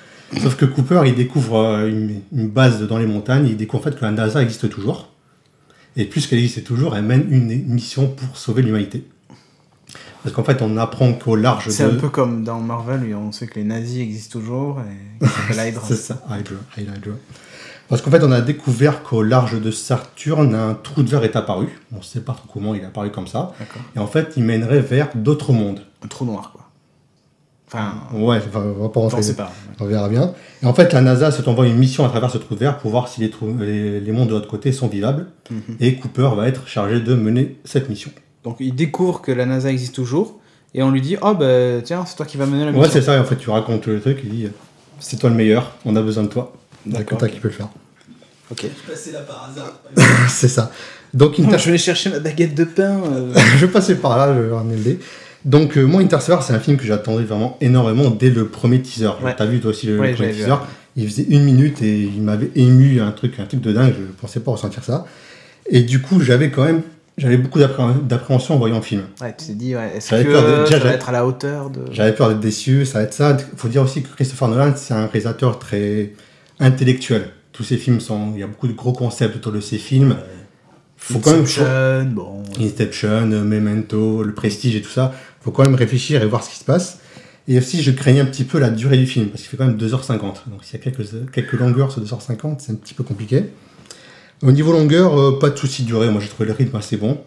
Sauf que Cooper, il découvre une base dans les montagnes, il découvre en fait que la NASA existe toujours. Et plus qu'elle existe toujours, elle mène une mission pour sauver l'humanité. Parce qu'en fait, on apprend qu'au large C'est un peu comme dans Marvel, où on sait que les nazis existent toujours, et ils s'appellent Hydra. C'est ça, Hydra. Parce qu'en fait, on a découvert qu'au large de Saturne, un trou de verre est apparu. On ne sait pas trop comment il est apparu comme ça. D'accord. Et en fait, il mènerait vers d'autres mondes. Un trou noir, quoi. Enfin... Ouais, on va pas rentrer. On sait pas. On verra bien. Et en fait, la NASA se t'envoie une mission à travers ce trou de verre pour voir si les mondes de l'autre côté sont vivables. Et Cooper va être chargé de mener cette mission. Donc il découvre que la NASA existe toujours, et on lui dit « Oh bah tiens, c'est toi qui vas mener la mission. » Ouais, c'est ça, et en fait tu racontes le truc, il dit « C'est toi le meilleur, on a besoin de toi. » D'accord. C'est toi qui peux le faire. Ok. Je passais là par hasard. C'est ça. Donc, je vais chercher ma baguette de pain. Je passais par là, je vais ramener le dé. Donc moi, Interstellar, c'est un film que j'attendais vraiment énormément dès le premier teaser. Ouais. T'as vu toi aussi le premier teaser. Il faisait 1 minute et il m'avait ému, un truc de dingue, je pensais pas ressentir ça. Et du coup, j'avais beaucoup d'appréhension en voyant le film. Ouais, tu t'es dit, est-ce que ça va être à la hauteur de... J'avais peur d'être déçu, ça va être ça. Il faut dire aussi que Christopher Nolan, c'est un réalisateur très intellectuel. Tous ses films il y a beaucoup de gros concepts autour de ses films. Inception, Memento, Le Prestige et tout ça. Faut quand même réfléchir et voir ce qui se passe. Et aussi, je craignais un petit peu la durée du film, parce qu'il fait quand même 2h50. Donc s'il y a quelques longueurs sur 2h50, c'est un petit peu compliqué. Au niveau longueur, pas de souci de durée. Moi, j'ai trouvé le rythme assez bon.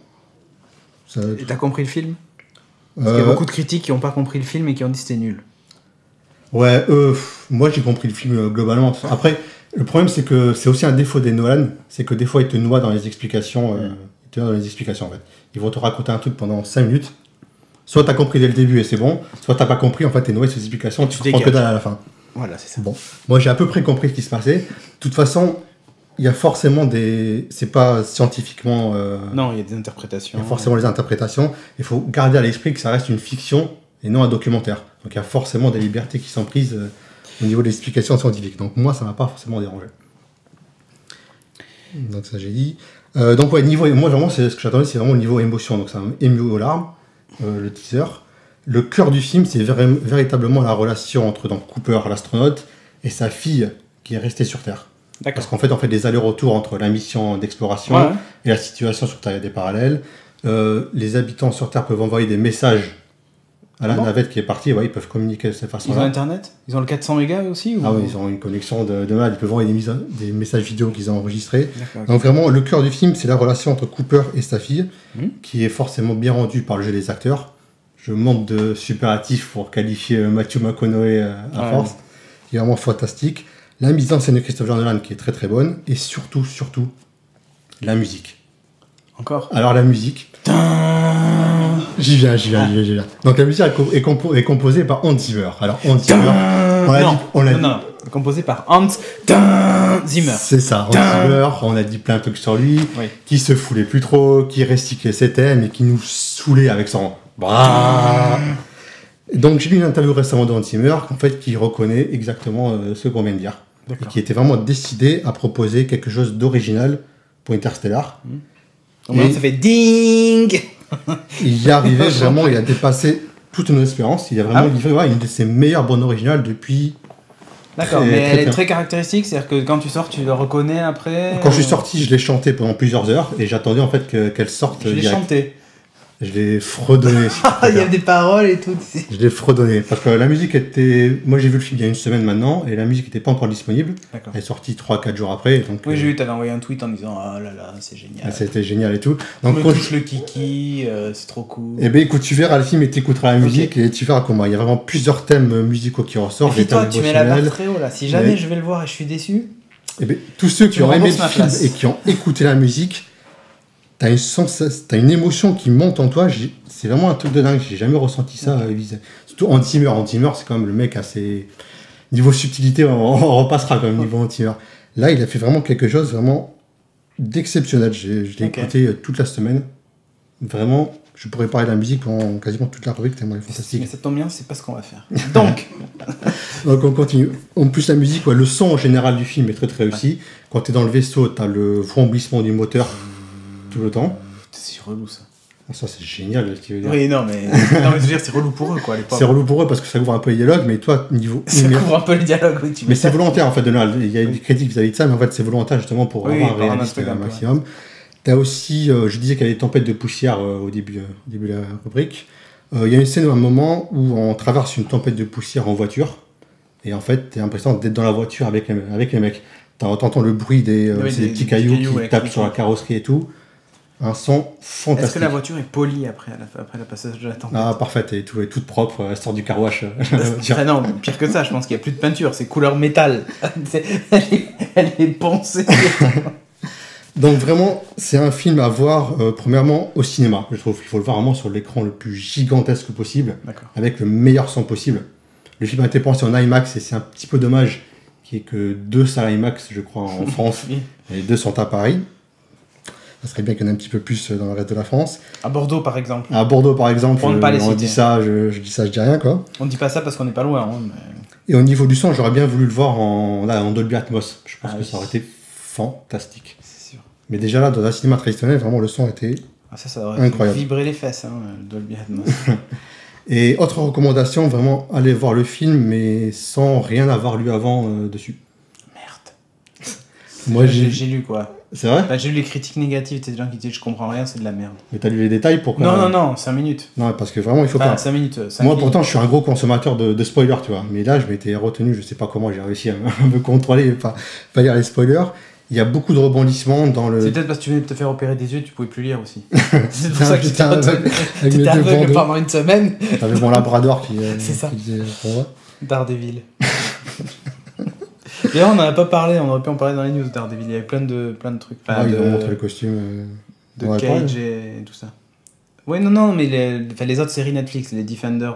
Et t'as compris le film? Parce qu'il y a beaucoup de critiques qui n'ont pas compris le film et qui ont dit que c'était nul. Ouais, moi j'ai compris le film globalement. Après, le problème c'est que c'est aussi un défaut des Nolan, c'est que des fois ils te noient dans les explications. En fait. Ils vont te raconter un truc pendant 5 minutes. Soit t'as compris dès le début et c'est bon, soit t'as pas compris, en fait t'es noyé sur les explications et tu comprends que dalle à la fin. Voilà, c'est ça. Bon, moi j'ai à peu près compris ce qui se passait. De toute façon, il y a forcément c'est pas scientifiquement... Non, il y a des interprétations. Il y a forcément les interprétations. Il faut garder à l'esprit que ça reste une fiction et non un documentaire. Donc il y a forcément des libertés qui sont prises au niveau de l'explication scientifique. Donc moi, ça m'a pas forcément dérangé. Donc ça, j'ai dit. Donc ouais, moi vraiment, ce que j'attendais, c'est vraiment le niveau émotion. Donc ça m'a ému aux larmes, le teaser. Le cœur du film, c'est véritablement la relation entre Cooper, l'astronaute, et sa fille qui est restée sur Terre. D'accord. Parce qu'en fait, on fait des allers-retours entre la mission d'exploration et la situation sur Terre. Il y a des parallèles. Les habitants sur Terre peuvent envoyer des messages à la navette qui est partie. Ouais, ils peuvent communiquer de cette façon-là. Ils ont Internet? Ils ont le 400 mégas aussi ou... Ah oui, ils ont une connexion de mal. Ils peuvent envoyer des messages vidéo qu'ils ont enregistrés. Okay. Donc vraiment, le cœur du film, c'est la relation entre Cooper et sa fille, qui est forcément bien rendue par le jeu des acteurs. je manque de superlatifs pour qualifier Matthew McConaughey à force. Il est vraiment fantastique. La mise en scène de Christopher Nolan qui est très très bonne. Et surtout, la musique. Encore. Alors la musique... J'y viens. Donc la musique est composée par Hans Zimmer. Alors Hans Zimmer... Non. Composé par Hans Zimmer. C'est ça, Hans Zimmer, on a dit plein de trucs sur lui, qui se foulait plus trop, qui recyclait ses thèmes et qui nous saoulait avec son... Donc j'ai lu une interview récemment de Hans Zimmer qui reconnaît exactement ce qu'on vient de dire. Et qui était vraiment décidé à proposer quelque chose d'original pour Interstellar. Et ça fait ding. Il y est arrivé vraiment, il a dépassé toute nos espérances. Il a vraiment livré une de ses meilleures bandes originales depuis... D'accord, mais elle est très caractéristique, c'est-à-dire que quand tu sors, tu le reconnais après. Quand je suis sorti, je l'ai chanté pendant plusieurs heures et j'attendais en fait qu'elle sorte. Je l'ai chanté. Je l'ai fredonné. Il y a des paroles et tout. Je l'ai fredonné parce que la musique était. Moi j'ai vu le film il y a une semaine maintenant et la musique n'était pas encore disponible. D'accord. Elle est sortie 3-4 jours après. Donc, oui, j'ai vu, t'avais envoyé un tweet en disant ah là là, c'est génial. C'était génial et tout. Donc quand touche le kiki, c'est trop cool. Eh ben écoute, tu verras le film et t'écouteras la musique et tu verras comment. Il y a vraiment plusieurs thèmes musicaux qui ressortent. Et toi, tu mets la barre très haut là. Si jamais je vais le voir et je suis déçu. Eh ben tous ceux qui ont aimé le film et qui ont écouté la musique. T'as une émotion qui monte en toi, c'est vraiment un truc de dingue, j'ai jamais ressenti ça. Surtout Hans Zimmer, c'est quand même le mec assez... Niveau subtilité, on repassera quand même niveau Hans Zimmer. Là, il a fait vraiment quelque chose vraiment d'exceptionnel. Je l'ai écouté toute la semaine. Vraiment, je pourrais parler de la musique pendant quasiment toute la rubrique, tellement elle est fantastique. Mais ça tombe bien, c'est pas ce qu'on va faire. Donc on continue. En plus, la musique, le son en général du film est très très réussi. Quand t'es dans le vaisseau, t'as le vrombissement du moteur tout le temps. C'est relou ça. Ça c'est génial ce que tu veux dire. Oui non mais je veux dire c'est relou pour eux quoi. C'est relou pour eux parce que ça couvre un peu les dialogues, mais toi niveau ça couvre un peu les dialogues oui. Mais c'est volontaire en fait de là. Il y a des critiques vis-à-vis de ça, mais en fait c'est volontaire justement pour avoir un réaliste un maximum. T'as aussi, je disais qu'il y a des tempêtes de poussière au début de la rubrique. Il y a une scène à un moment où on traverse une tempête de poussière en voiture et en fait t'as l'impression d'être dans la voiture avec les mecs. T'entends le bruit des petits cailloux qui tapent sur la carrosserie et tout. Un son fantastique. Est-ce que la voiture est polie après le passage de la tempête? Ah, parfaite, elle est toute propre, elle sort du car wash. Non, pire que ça, je pense qu'il n'y a plus de peinture, c'est couleur métal. Elle est poncée. Donc vraiment, c'est un film à voir, premièrement, au cinéma. Je trouve qu'il faut le voir vraiment sur l'écran le plus gigantesque possible, avec le meilleur son possible. Le film a été pensé en IMAX et c'est un petit peu dommage qu'il n'y ait que 2 salles IMAX, je crois, en France, et les 2 sont à Paris. Ça serait bien qu'il y en ait un petit peu plus dans le reste de la France. À Bordeaux, par exemple. À Bordeaux, par exemple, on dit ça, je dis rien, quoi. On dit pas ça parce qu'on n'est pas loin. Hein, mais... Et au niveau du son, j'aurais bien voulu le voir en Dolby Atmos. Je pense que ça aurait été fantastique. C'est sûr. Mais déjà là, dans un cinéma traditionnel, vraiment, le son était ça aurait incroyable. Vibrer les fesses, hein, Dolby Atmos. Et autre recommandation, vraiment, aller voir le film, mais sans rien avoir lu avant dessus. Merde. Moi, j'ai lu quoi. C'est vrai? J'ai lu les critiques négatives, t'as des gens qui disent je comprends rien, c'est de la merde. Mais t'as lu les détails pourquoi? Non, 5 minutes. Non, parce que vraiment il faut pas. 5 minutes. Moi pourtant je suis un gros consommateur de spoilers, tu vois. Mais là je m'étais retenu, je sais pas comment j'ai réussi à me contrôler et pas lire les spoilers. Il y a beaucoup de rebondissements dans le... C'est peut-être parce que tu venais de te faire opérer des yeux, tu pouvais plus lire aussi. C'est pour ça que t'étais aveugle pendant une semaine. T'avais mon labrador qui disait Daredevil. D'ailleurs, on n'en a pas parlé, on aurait pu en parler dans les news. Daredevil, il y avait plein de trucs. Ils vont montrer le costume. De Cage et tout ça. Oui, non, mais les autres séries Netflix, les Defenders.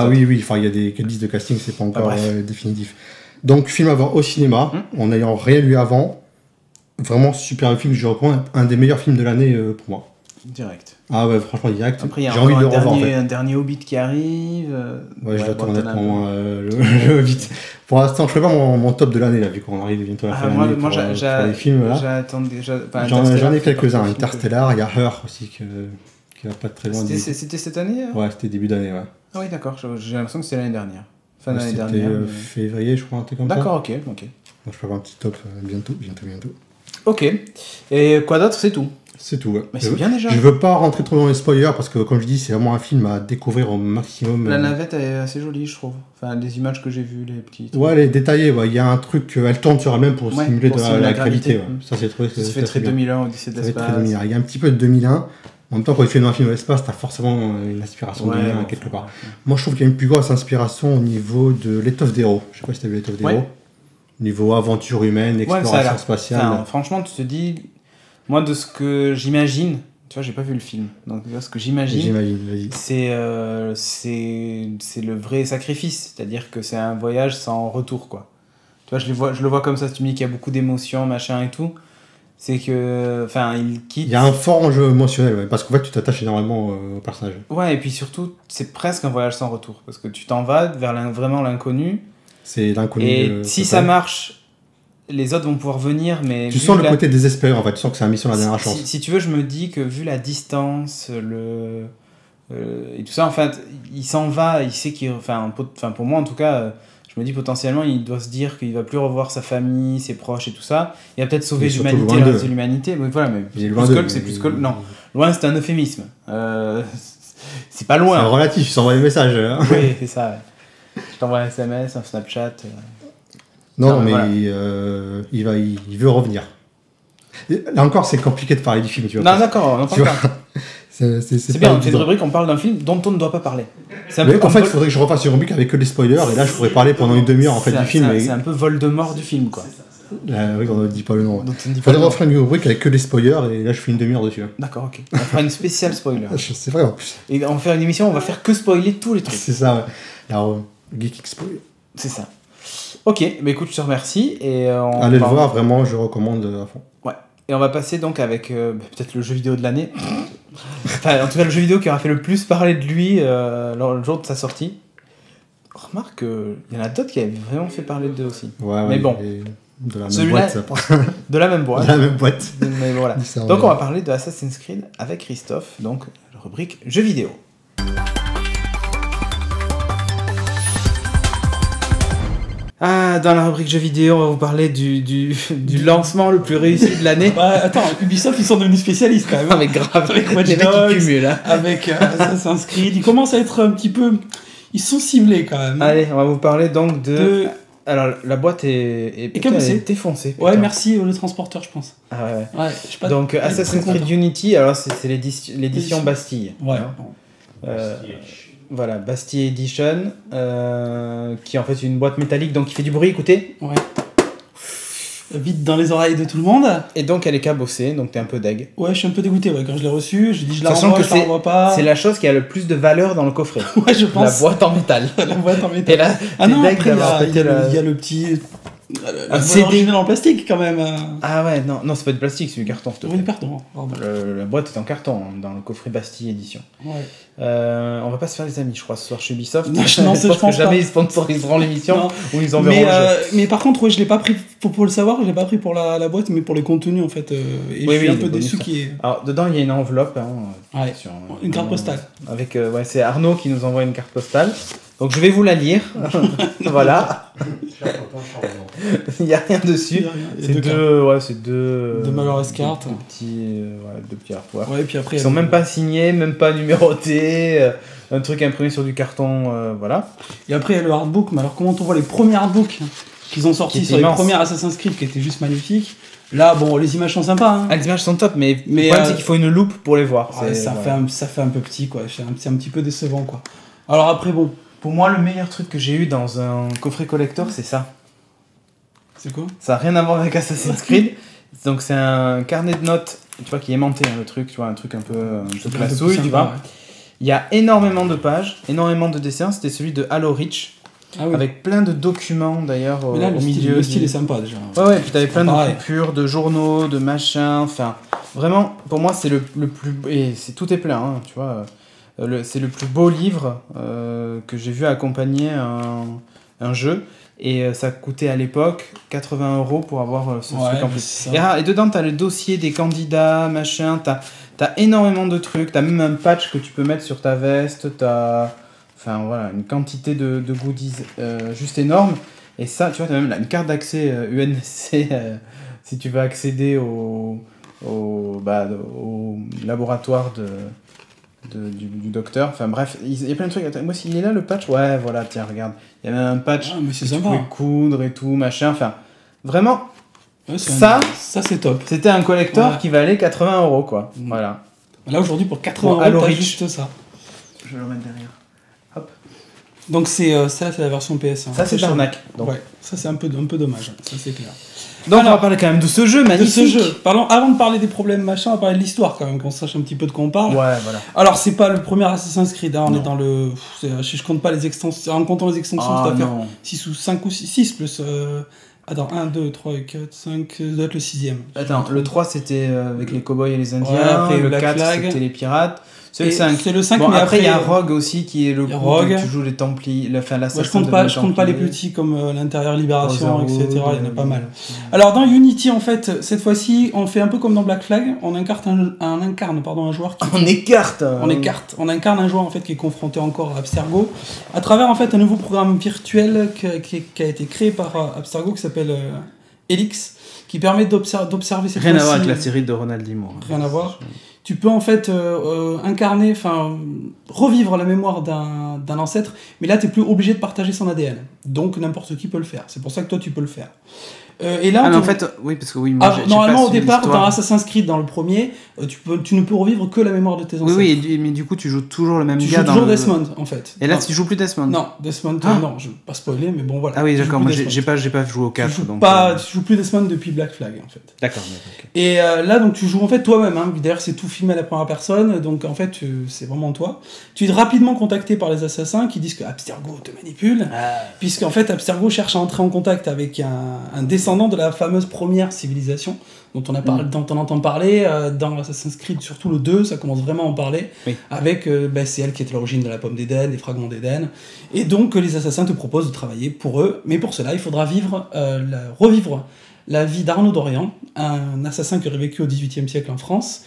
Oui, il y a des listes de casting, c'est pas encore définitif. Donc, film à voir au cinéma, en n'ayant rien lu avant. Vraiment super film, je recommande. Un des meilleurs films de l'année pour moi. Direct. Ah ouais, franchement, direct. Après, il y a envie de le revoir, en fait. un dernier Hobbit qui arrive. Je l'attends honnêtement, le Hobbit. Pour l'instant, je fais pas mon top de l'année, là, vu qu'on arrive bientôt à la fin de l'année pour les films. J'en ai quelques-uns. Interstellar, il y a Her aussi, qui va pas très loin. C'était cette année Ouais, c'était début d'année, ouais. Ah oui, d'accord, j'ai l'impression que c'était l'année dernière. Fin d'année dernière. C'était février, je crois, un truc comme ça. D'accord, ok. Donc je ferai un petit top bientôt. Ok. Et quoi d'autre, c'est tout? C'est tout, ouais. Mais c'est bien déjà. Je veux pas rentrer trop dans les spoilers parce que, comme je dis, c'est vraiment un film à découvrir au maximum. La navette est assez jolie, je trouve. Enfin, les images que j'ai vues, les petites. Ouais, elle est détaillée. Il y a un truc, elle tourne sur elle-même pour simuler la gravité. Ouais. Ça, c'est très. Ça fait très 2001, Odyssée de l'espace. Il y a un petit peu de 2001. En même temps, quand tu fais dans un film de l'espace, t'as forcément une inspiration de lien quelque part. Moi, je trouve qu'il y a une plus grosse inspiration au niveau de l'étoffe des héros. Je sais pas si t'as vu l'étoffe des héros. Niveau aventure humaine, exploration spatiale. Enfin, franchement, tu te dis, moi, de ce que j'imagine, tu vois, j'ai pas vu le film, donc ce que j'imagine, c'est le vrai sacrifice, c'est-à-dire que c'est un voyage sans retour, quoi. Tu vois, je le vois comme ça. Si tu me dis qu'il y a beaucoup d'émotions, machin et tout, c'est que, enfin, il quitte. Il y a un fort enjeu émotionnel, parce qu'en fait, tu t'attaches énormément au personnage. Ouais, et puis surtout, c'est presque un voyage sans retour, parce que tu t'en vas vers vraiment l'inconnu. C'est l'inconnu. Et si ça marche, les autres vont pouvoir venir, mais... Tu sens le côté désespéré, en fait. Tu sens que c'est la mission de la dernière chance. Si tu veux, je me dis que vu la distance, et tout ça, en fait, il s'en va, il sait qu'il... Enfin, pour moi, en tout cas, je me dis potentiellement, il doit se dire qu'il va plus revoir sa famille, ses proches et tout ça. Il va peut-être sauver l'humanité, le reste de l'humanité. Mais voilà, mais c'est plus que... Non, loin, c'est un euphémisme. C'est pas loin. C'est relatif, tu s'envoies des messages. Hein. Oui, c'est ça. Ouais. Je t'envoie un SMS, un Snapchat... Non, mais voilà. Il veut revenir. Là encore, c'est compliqué de parler du film, tu vois. Non, d'accord, on en parle pas. C'est bien, on fait une rubrique, on parle d'un film dont on ne doit pas parler. En fait, il faudrait que je refasse une rubrique avec que des spoilers, et là, je pourrais parler pendant une demi-heure en fait, du film. C'est un peu Voldemort du film, quoi. Oui, on ne dit pas le nom. Il faudrait refaire une rubrique avec que des spoilers, et là, je fais une demi-heure dessus. D'accord, ok. On fera une spéciale spoiler. C'est vrai, en plus. Et on va faire une émission, on va faire que spoiler tous les trucs. C'est ça, ouais. Alors, Geek Spoiler. C'est ça. Ok, bah écoute, je te remercie. Et allez le voir, vraiment, je recommande à fond. Ouais. Et on va passer donc avec peut-être le jeu vidéo de l'année. Enfin, en tout cas, le jeu vidéo qui aura fait le plus parler de lui le jour de sa sortie. Remarque qu'il y en a d'autres qui avaient vraiment fait parler d'eux aussi. Ouais, mais bon. De la même boîte, ça. De la même boîte. De la même boîte. Mais voilà. Donc, on va parler de Assassin's Creed avec Christophe, donc la rubrique jeux vidéo. Ah, dans la rubrique jeux vidéo, on va vous parler du lancement le plus réussi de l'année. Bah, attends, Ubisoft, ils sont devenus spécialistes quand même. Ah, mais grave, avec Watch Dogs, avec Assassin's Creed, ils commencent à être un petit peu... Ils sont ciblés quand même. Allez, on va vous parler donc de... Alors, la boîte est défoncée. Ouais, merci le transporteur, je pense. Ah ouais. Ouais, je sais pas. Donc, Assassin's Creed Unity, alors c'est l'édition Bastille. Ouais. Voilà, Bastille Edition, qui est en fait une boîte métallique, donc qui fait du bruit, écoutez. Ouais. Vite dans les oreilles de tout le monde. Et donc elle est cabossée, donc t'es un peu deg. Ouais, je suis un peu dégoûté, ouais. Quand je l'ai reçue, je dis je la renvoie pas. C'est la chose qui a le plus de valeur dans le coffret. Ouais, je pense. La boîte en métal. La boîte en métal. Et là, non, après il y a le petit... Un CD original en plastique quand même. Ah ouais, non, c'est pas du plastique, c'est du carton. Oui, du carton. La boîte est en carton dans le coffret Bastille Edition. Ouais. On va pas se faire les amis, je crois, ce soir chez Ubisoft. Non, je pense que jamais ils sponsoriseront l'émission ou ils enverront le jeu. Mais par contre, ouais, je l'ai pas pris pour le savoir, je l'ai pas pris pour la boîte, mais pour les contenus en fait. Et je suis un peu déçu qui est. Alors dedans, il y a une enveloppe. Ouais. Une carte postale. Avec, c'est Arnaud qui nous envoie une carte postale. Donc je vais vous la lire. Voilà. Il n'y a rien dessus. C'est deux malheureuses cartes. Deux petits artworks. Ouais, puis après, ils sont même pas signés, même pas numérotés. Un truc imprimé sur du carton, voilà. Et après, il y a le artbook. Mais alors, comment on voit les premiers artbooks qu'ils ont sortis sur les premiers Assassin's Creed qui étaient juste magnifiques. Là, bon, les images sont sympas. Hein. Les images sont top, mais le problème, c'est qu'il faut une loupe pour les voir. Ouais, ça fait un peu petit, quoi. C'est un petit peu décevant, quoi. Alors après, bon. Pour moi, le meilleur truc que j'ai eu dans un coffret collector, c'est ça. C'est quoi ? Ça n'a rien à voir avec Assassin's Creed. Donc c'est un carnet de notes, tu vois, qui est aimanté, le truc, tu vois, un truc un peu classouille, tu vois. Ouais. Il y a énormément de pages, énormément de dessins. C'était celui de Halo Reach. Ah oui. Avec plein de documents d'ailleurs au milieu. Le style est sympa déjà. Ouais, puis t'avais plein de coupures, de journaux, de machins. Enfin, vraiment, pour moi, c'est le plus. Et tout est plein, hein, tu vois. C'est le plus beau livre que j'ai vu accompagner un jeu. Et ça coûtait à l'époque 80 € pour avoir ce truc en plus. Et dedans, t'as le dossier des candidats, machin. T'as énormément de trucs. T'as même un patch que tu peux mettre sur ta veste. Enfin voilà, une quantité de goodies juste énorme. Et ça, tu vois, t'as même là, une carte d'accès UNSC si tu veux accéder au laboratoire du docteur. Enfin bref, il y a plein de trucs. Moi, s'il est là le patch, ouais, voilà, tiens, regarde. Il y avait un patch mais c'est que sympa. Tu pouvais coudre et tout, machin. Enfin, vraiment, ça c'est top. C'était un collector qui valait 80 €, quoi. Voilà. Là aujourd'hui pour 80 €, t'as juste ça. Je vais le remettre derrière. Hop. Donc ça c'est la version PS1. Ça c'est l'arnaque. Ouais, ça c'est un peu dommage, ça c'est clair. Donc on va parler quand même de ce jeu magnifique. De ce jeu. Parlons, avant de parler des problèmes machin, on va parler de l'histoire quand même, qu'on sache un petit peu de quoi on parle. Ouais, voilà. Alors c'est pas le premier Assassin's Creed, hein, on est dans le... Je compte pas les extensions, en comptant les extensions, ça doit faire 6 ou 5 ou 6 plus... Attends, 1, 2, 3, 4, 5, ça doit être le 6ème. Attends, le 3 c'était avec les cowboys et les indiens, ouais, après, le 4 c'était les pirates. C'est le 5. C'est le 5, bon, mais après il y a Rogue aussi qui est le coup Rogue. où tu joues les Templiers, l'assassin. Ouais, je compte pas les petits comme l'intérieur Libération, etc. Il y en a pas mal. Alors dans Unity, en fait, cette fois-ci, on fait un peu comme dans Black Flag, on incarne un joueur qui... On incarne un joueur en fait qui est confronté encore à Abstergo à travers en fait un nouveau programme virtuel qui a été créé par Abstergo qui s'appelle Helix, qui permet d'observer cette Rien à voir avec la série de Ronald D. Moore. Rien à voir. Tu peux en fait incarner, revivre la mémoire d'un ancêtre, mais là tu n'es plus obligé de partager son ADN. Donc n'importe qui peut le faire. C'est pour ça que toi tu peux le faire. Et là, en fait, oui, parce que oui, moi, normalement au départ, dans Assassin's Creed, dans le premier, tu ne peux revivre que la mémoire de tes ancêtres. Oui, mais du coup, tu joues toujours le même gars. Tu joues toujours Desmond, en fait. Et là, tu joues plus Desmond. Non, Desmond, non, je vais pas spoiler, mais bon, voilà. Ah oui, d'accord, moi j'ai pas joué au 4. Tu joues plus Desmond depuis Black Flag, en fait. D'accord. Okay. Et là, donc, tu joues en fait toi-même, hein. D'ailleurs, c'est tout filmé à la première personne, donc en fait, c'est vraiment toi. Tu es rapidement contacté par les assassins qui disent que Abstergo te manipule, puisqu'en fait, Abstergo cherche à entrer en contact avec un descendant de la fameuse première civilisation dont on entend parler dans Assassin's Creed, surtout le 2, ça commence vraiment à en parler, avec c'est elle qui est à l'origine de la pomme d'Éden, des fragments d'Éden, et donc les assassins te proposent de travailler pour eux, mais pour cela il faudra revivre la vie d'Arnaud d'Orient, un assassin qui aurait vécu au XVIIIe siècle en France,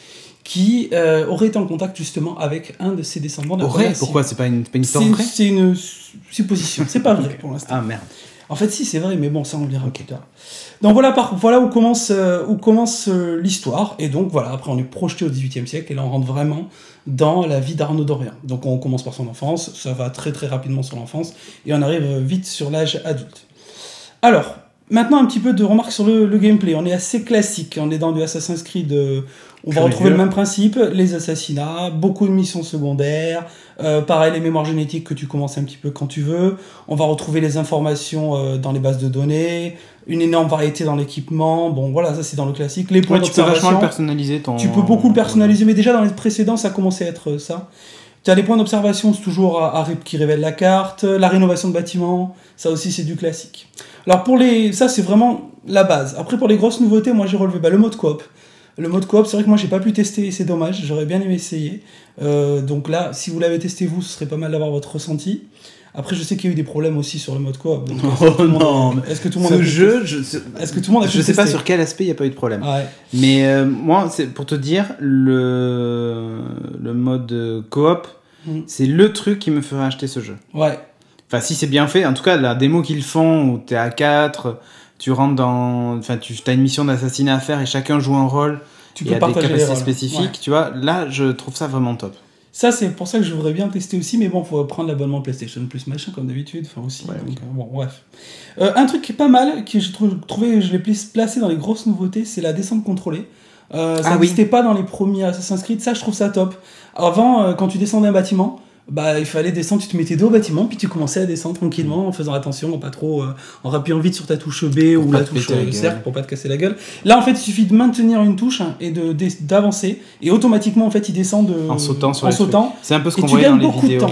qui aurait été en contact justement avec un de ses descendants. Pourquoi c'est pas une histoire vraie ? C'est une supposition, c'est pas vrai pour l'instant. Ah merde. En fait, si, c'est vrai, mais bon, ça, on le verra plus tard. Donc voilà où commence l'histoire. Et donc, voilà, après, on est projeté au XVIIIe siècle, et là, on rentre vraiment dans la vie d'Arnaud d'Orient. Donc, on commence par son enfance, ça va très, très rapidement sur l'enfance, et on arrive vite sur l'âge adulte. Alors, maintenant, un petit peu de remarques sur le gameplay. On est assez classique, on est dans du Assassin's Creed... on va retrouver le même principe, les assassinats, beaucoup de missions secondaires, pareil les mémoires génétiques que tu commences un petit peu quand tu veux, on va retrouver les informations dans les bases de données, une énorme variété dans l'équipement, bon voilà, ça c'est dans le classique, les points d'observation. Tu peux vachement le personnaliser. Tu peux beaucoup le personnaliser, mais déjà dans les précédents ça commençait à être ça. Tu as les points d'observation, c'est toujours qui révèlent la carte, la rénovation de bâtiments, ça aussi c'est du classique. Alors ça c'est vraiment la base. Après pour les grosses nouveautés, moi j'ai relevé le mode coop. Le mode coop, c'est vrai que moi j'ai pas pu tester, c'est dommage, j'aurais bien aimé essayer. Donc là, si vous l'avez testé vous, ce serait pas mal d'avoir votre ressenti. Après, je sais qu'il y a eu des problèmes aussi sur le mode coop. Est-ce que tout le monde a pu je sais pas sur quel aspect il n'y a pas eu de problème. Ouais. Mais moi, c'est pour te dire, le mode coop, c'est le truc qui me ferait acheter ce jeu. Ouais. Enfin, si c'est bien fait, en tout cas, la démo qu'ils font, où t'es à 4, tu rentres dans... Enfin, tu as une mission d'assassinat à faire et chacun joue un rôle. Tu peux partager des capacités spécifiques, ouais. Tu vois. Là, je trouve ça vraiment top. Ça, c'est pour ça que je voudrais bien tester aussi, mais bon, faut prendre l'abonnement PlayStation Plus machin, comme d'habitude, enfin aussi. Ouais, donc, bon, bref. Un truc qui est pas mal, que je l'ai placé dans les grosses nouveautés, c'est la descente contrôlée. Ça n'existait pas dans les premiers Assassin's Creed, ça je trouve ça top. Avant, quand tu descendais un bâtiment, il fallait descendre, tu te mettais dos au bâtiment, puis tu commençais à descendre tranquillement en faisant attention, pas trop, en appuyant vite sur ta touche B ou la touche cercle pour pas te casser la gueule. Là, en fait, il suffit de maintenir une touche et d'avancer, et automatiquement, en fait, il descend en sautant. C'est un peu ce qu'on voyait dans les vidéos.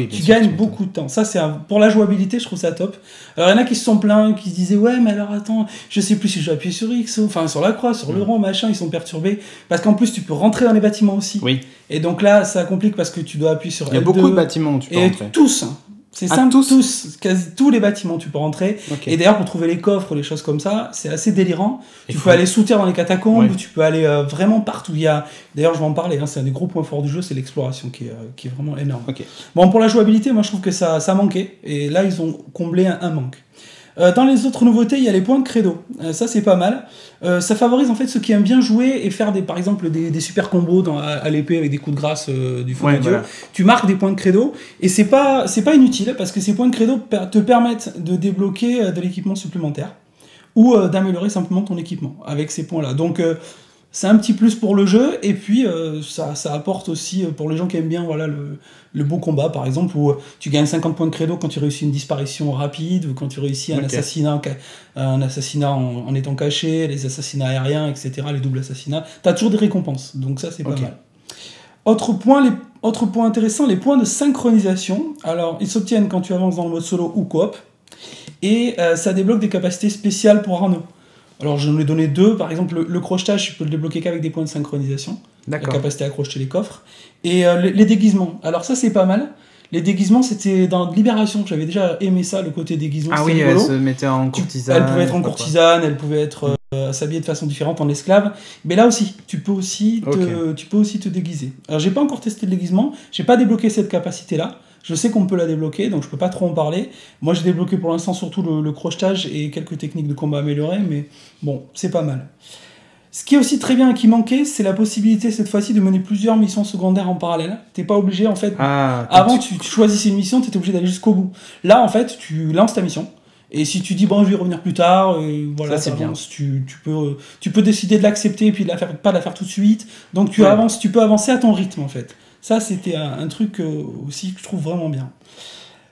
Tu gagnes beaucoup de temps. Ça, pour la jouabilité, je trouve ça top. Alors, il y en a qui se sont plaints, qui se disaient, ouais, mais alors attends, je sais plus si je dois appuyer sur X, enfin sur la croix, sur le rond, machin, ils sont perturbés. Parce qu'en plus, tu peux rentrer dans les bâtiments aussi. Oui. Et donc là, ça complique parce que tu dois appuyer sur L2. Il y a beaucoup de bâtiments où tu peux rentrer. Tous. C'est simple, quasi tous les bâtiments tu peux rentrer. Okay. Et d'ailleurs, pour trouver les coffres, les choses comme ça, c'est assez délirant. Tu peux aller sous terre dans les catacombes, tu peux aller vraiment partout. D'ailleurs, je vais en parler, c'est un des gros points forts du jeu, c'est l'exploration qui est vraiment énorme. Okay. Bon, pour la jouabilité, moi je trouve que ça manquait. Et là, ils ont comblé un manque. Dans les autres nouveautés, il y a les points de credo. Ça, c'est pas mal. Ça favorise en fait ceux qui aiment bien jouer et faire par exemple des super combos à l'épée avec des coups de grâce du feu de Dieu. Voilà. Tu marques des points de credo et c'est pas inutile parce que ces points de credo te permettent de débloquer de l'équipement supplémentaire ou d'améliorer simplement ton équipement avec ces points-là. Donc c'est un petit plus pour le jeu, et puis ça apporte aussi pour les gens qui aiment bien voilà, le beau combat, par exemple, où tu gagnes 50 points de credo quand tu réussis une disparition rapide, ou quand tu réussis un assassinat en étant caché, les assassinats aériens, etc., les doubles assassinats. Tu as toujours des récompenses, donc ça c'est pas mal. Autre point intéressant, les points de synchronisation. Alors, ils s'obtiennent quand tu avances dans le mode solo ou coop, et ça débloque des capacités spéciales pour Arnaud. Alors j'en ai donné 2, par exemple le crochetage, je peux le débloquer qu'avec des points de synchronisation, la capacité à crocheter les coffres, et les déguisements, alors ça c'est pas mal, les déguisements c'était dans Libération, j'avais déjà aimé ça, le côté déguisement, ah oui, rigolo. Elle se mettait en courtisane, elle pouvait être en courtisane, elle pouvait être s'habiller de façon différente en esclave, mais là aussi, tu peux aussi te déguiser. Alors j'ai pas encore testé le déguisement, j'ai pas débloqué cette capacité là. Je sais qu'on peut la débloquer, donc je peux pas trop en parler. Moi, j'ai débloqué pour l'instant surtout le crochetage et quelques techniques de combat améliorées, mais bon, c'est pas mal. Ce qui est aussi très bien et qui manquait, c'est la possibilité cette fois-ci de mener plusieurs missions secondaires en parallèle. T'es pas obligé, en fait... avant, tu choisissais une mission, t'étais obligé d'aller jusqu'au bout. Là, en fait, tu lances ta mission. Et si tu dis, bon, je vais y revenir plus tard, voilà, ça, c'est bien. Tu peux décider de l'accepter et puis pas de la faire tout de suite. Donc, tu peux avancer à ton rythme, en fait. Ça, c'était un truc aussi que je trouve vraiment bien.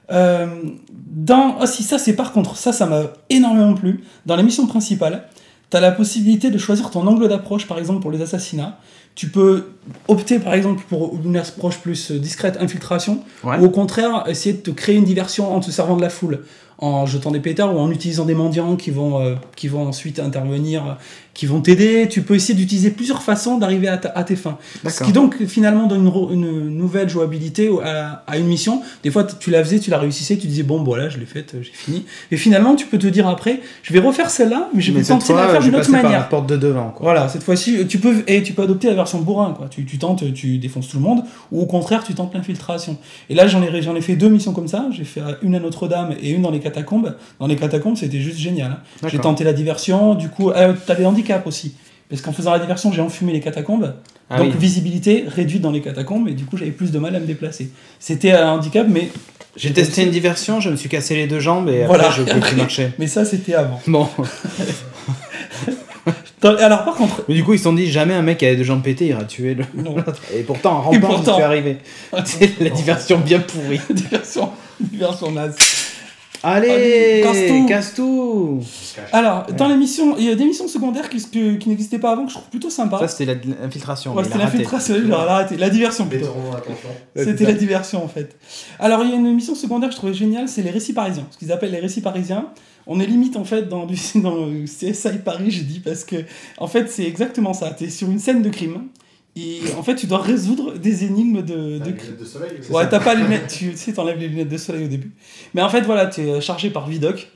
Par contre, ça m'a énormément plu. Dans la mission principale, tu as la possibilité de choisir ton angle d'approche, par exemple, pour les assassinats. Tu peux opter, par exemple, pour une approche plus discrète, infiltration, ou au contraire, essayer de te créer une diversion en te servant de la foule, en jetant des pétards ou en utilisant des mendiants qui vont ensuite intervenir, qui vont t'aider. Tu peux essayer d'utiliser plusieurs façons d'arriver à tes fins. D'accord. Ce qui donc finalement donne une nouvelle jouabilité à une mission. Des fois tu la faisais, tu la réussissais, tu disais bon voilà je l'ai faite, j'ai fini. Et finalement tu peux te dire après je vais refaire celle-là, mais je vais tenter de la faire d'une autre manière. Par la porte de devant, quoi. Voilà, cette fois-ci tu peux adopter la version bourrin, quoi. Tu tentes, tu défonces tout le monde, ou au contraire tu tentes l'infiltration. Et là j'en ai fait 2 missions comme ça. J'ai fait une à Notre-Dame et une dans les catacombes. Dans les catacombes c'était juste génial. Hein. J'ai tenté la diversion, du coup t'avais handicap aussi. Parce qu'en faisant la diversion, j'ai enfumé les catacombes. Donc visibilité réduite dans les catacombes, et du coup j'avais plus de mal à me déplacer. C'était un handicap, mais... J'ai testé une diversion, je me suis cassé les 2 jambes et après je pouvais plus marcher. Mais ça c'était avant. Bon. Alors par contre... Mais du coup ils se sont dit jamais un mec qui avait 2 jambes pétées ira tuer le... Et pourtant en rampant ça fait arriver. C'est la diversion bien pourrie. diversion naze. Allez, casse tout. Alors, dans les missions, il y a des missions secondaires qui n'existaient pas avant, que je trouve plutôt sympa. Ça, c'était l'infiltration. Ouais, c'était l'infiltration, la diversion plutôt. C'était la diversion, en fait. Alors, il y a une mission secondaire que je trouvais géniale, c'est les récits parisiens. Ce qu'ils appellent les récits parisiens. On est limite, en fait, dans CSI Paris, j'ai dit, parce que, en fait, c'est exactement ça. T'es sur une scène de crime. Et en fait, tu dois résoudre des énigmes de lunettes de soleil. Ouais, t'as pas les lunettes, tu sais, t'enlèves les lunettes de soleil au début. Mais en fait, voilà, t'es chargé par Vidocq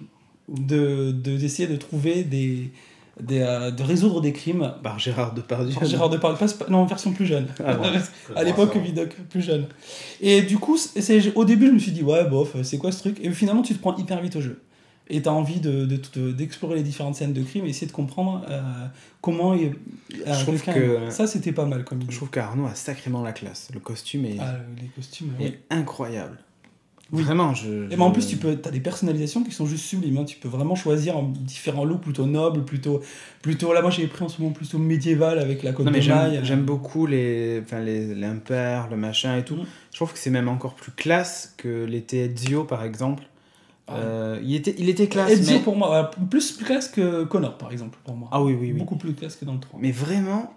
d'essayer de trouver de résoudre des crimes. Par Gérard Depardieu. Non, en version plus jeune. Ah bon. À l'époque, Vidocq, plus jeune. Et du coup, au début, je me suis dit, ouais, bof, c'est quoi ce truc ? Et finalement, tu te prends hyper vite au jeu. Et t'as envie d'explorer les différentes scènes de crime et essayer de comprendre comment je trouve que ça c'était pas mal comme idée. Je trouve qu'Arnaud a sacrément la classe. Le costume est incroyable. Oui. Vraiment, mais en plus t'as des personnalisations qui sont juste sublimes, hein. Tu peux vraiment choisir différents looks plutôt nobles, plutôt là moi j'ai pris en ce moment plutôt médiéval avec la côte de maille. J'aime beaucoup les impairs, le machin et tout. Je trouve que c'est même encore plus classe que l'était Ezio par exemple. Il était classe. Ezio pour moi, plus classe que Connor par exemple pour moi. Ah oui. Beaucoup plus classe que dans le 3. Mais vraiment,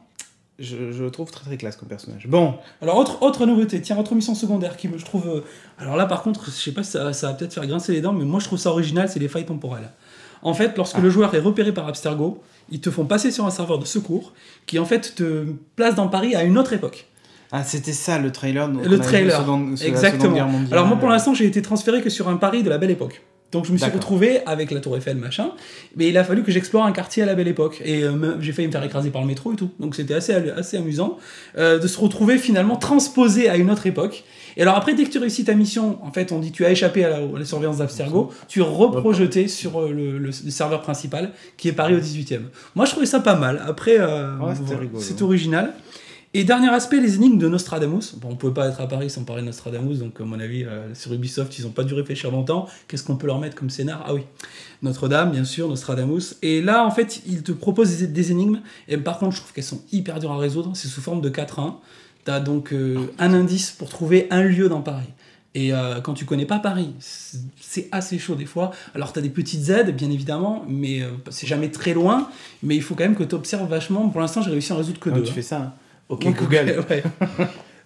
je le trouve très très classe comme personnage. Bon. Alors autre nouveauté, autre mission secondaire qui je trouve. Alors là par contre, je sais pas si ça va peut-être faire grincer les dents, mais moi je trouve ça original, c'est les failles temporelles. En fait, lorsque le joueur est repéré par Abstergo, ils te font passer sur un serveur de secours qui en fait te place dans Paris à une autre époque. Ah, c'était ça le trailer. Le trailer, exactement. Alors moi pour l'instant j'ai été transféré que sur un Paris de la Belle Époque. Donc je me suis retrouvé avec la Tour Eiffel, machin, mais il a fallu que j'explore un quartier à la Belle Époque. Et j'ai failli me faire écraser par le métro et tout. Donc c'était assez amusant de se retrouver finalement transposé à une autre époque. Et alors après, dès que tu réussis ta mission, en fait on dit tu as échappé à la surveillance d'Abstergo, tu es reprojeté sur le serveur principal qui est Paris au 18e. Moi je trouvais ça pas mal. Après, c'est original. Et dernier aspect, les énigmes de Nostradamus. Bon, on pouvait pas être à Paris sans parler de Nostradamus, donc à mon avis, sur Ubisoft, ils ont pas dû réfléchir longtemps. Qu'est-ce qu'on peut leur mettre comme scénar? Ah oui, Notre-Dame, bien sûr, Nostradamus. Et là, en fait, ils te proposent des énigmes, et par contre, je trouve qu'elles sont hyper dures à résoudre. C'est sous forme de 4-1. T'as donc un indice pour trouver un lieu dans Paris. Et quand tu connais pas Paris, c'est assez chaud des fois. Alors t'as des petites aides, bien évidemment, mais c'est jamais très loin. Mais il faut quand même que tu observes vachement. Pour l'instant, j'ai réussi à en résoudre que 2. Tu fais ça, hein. Ok, Donc, Google. Ouais.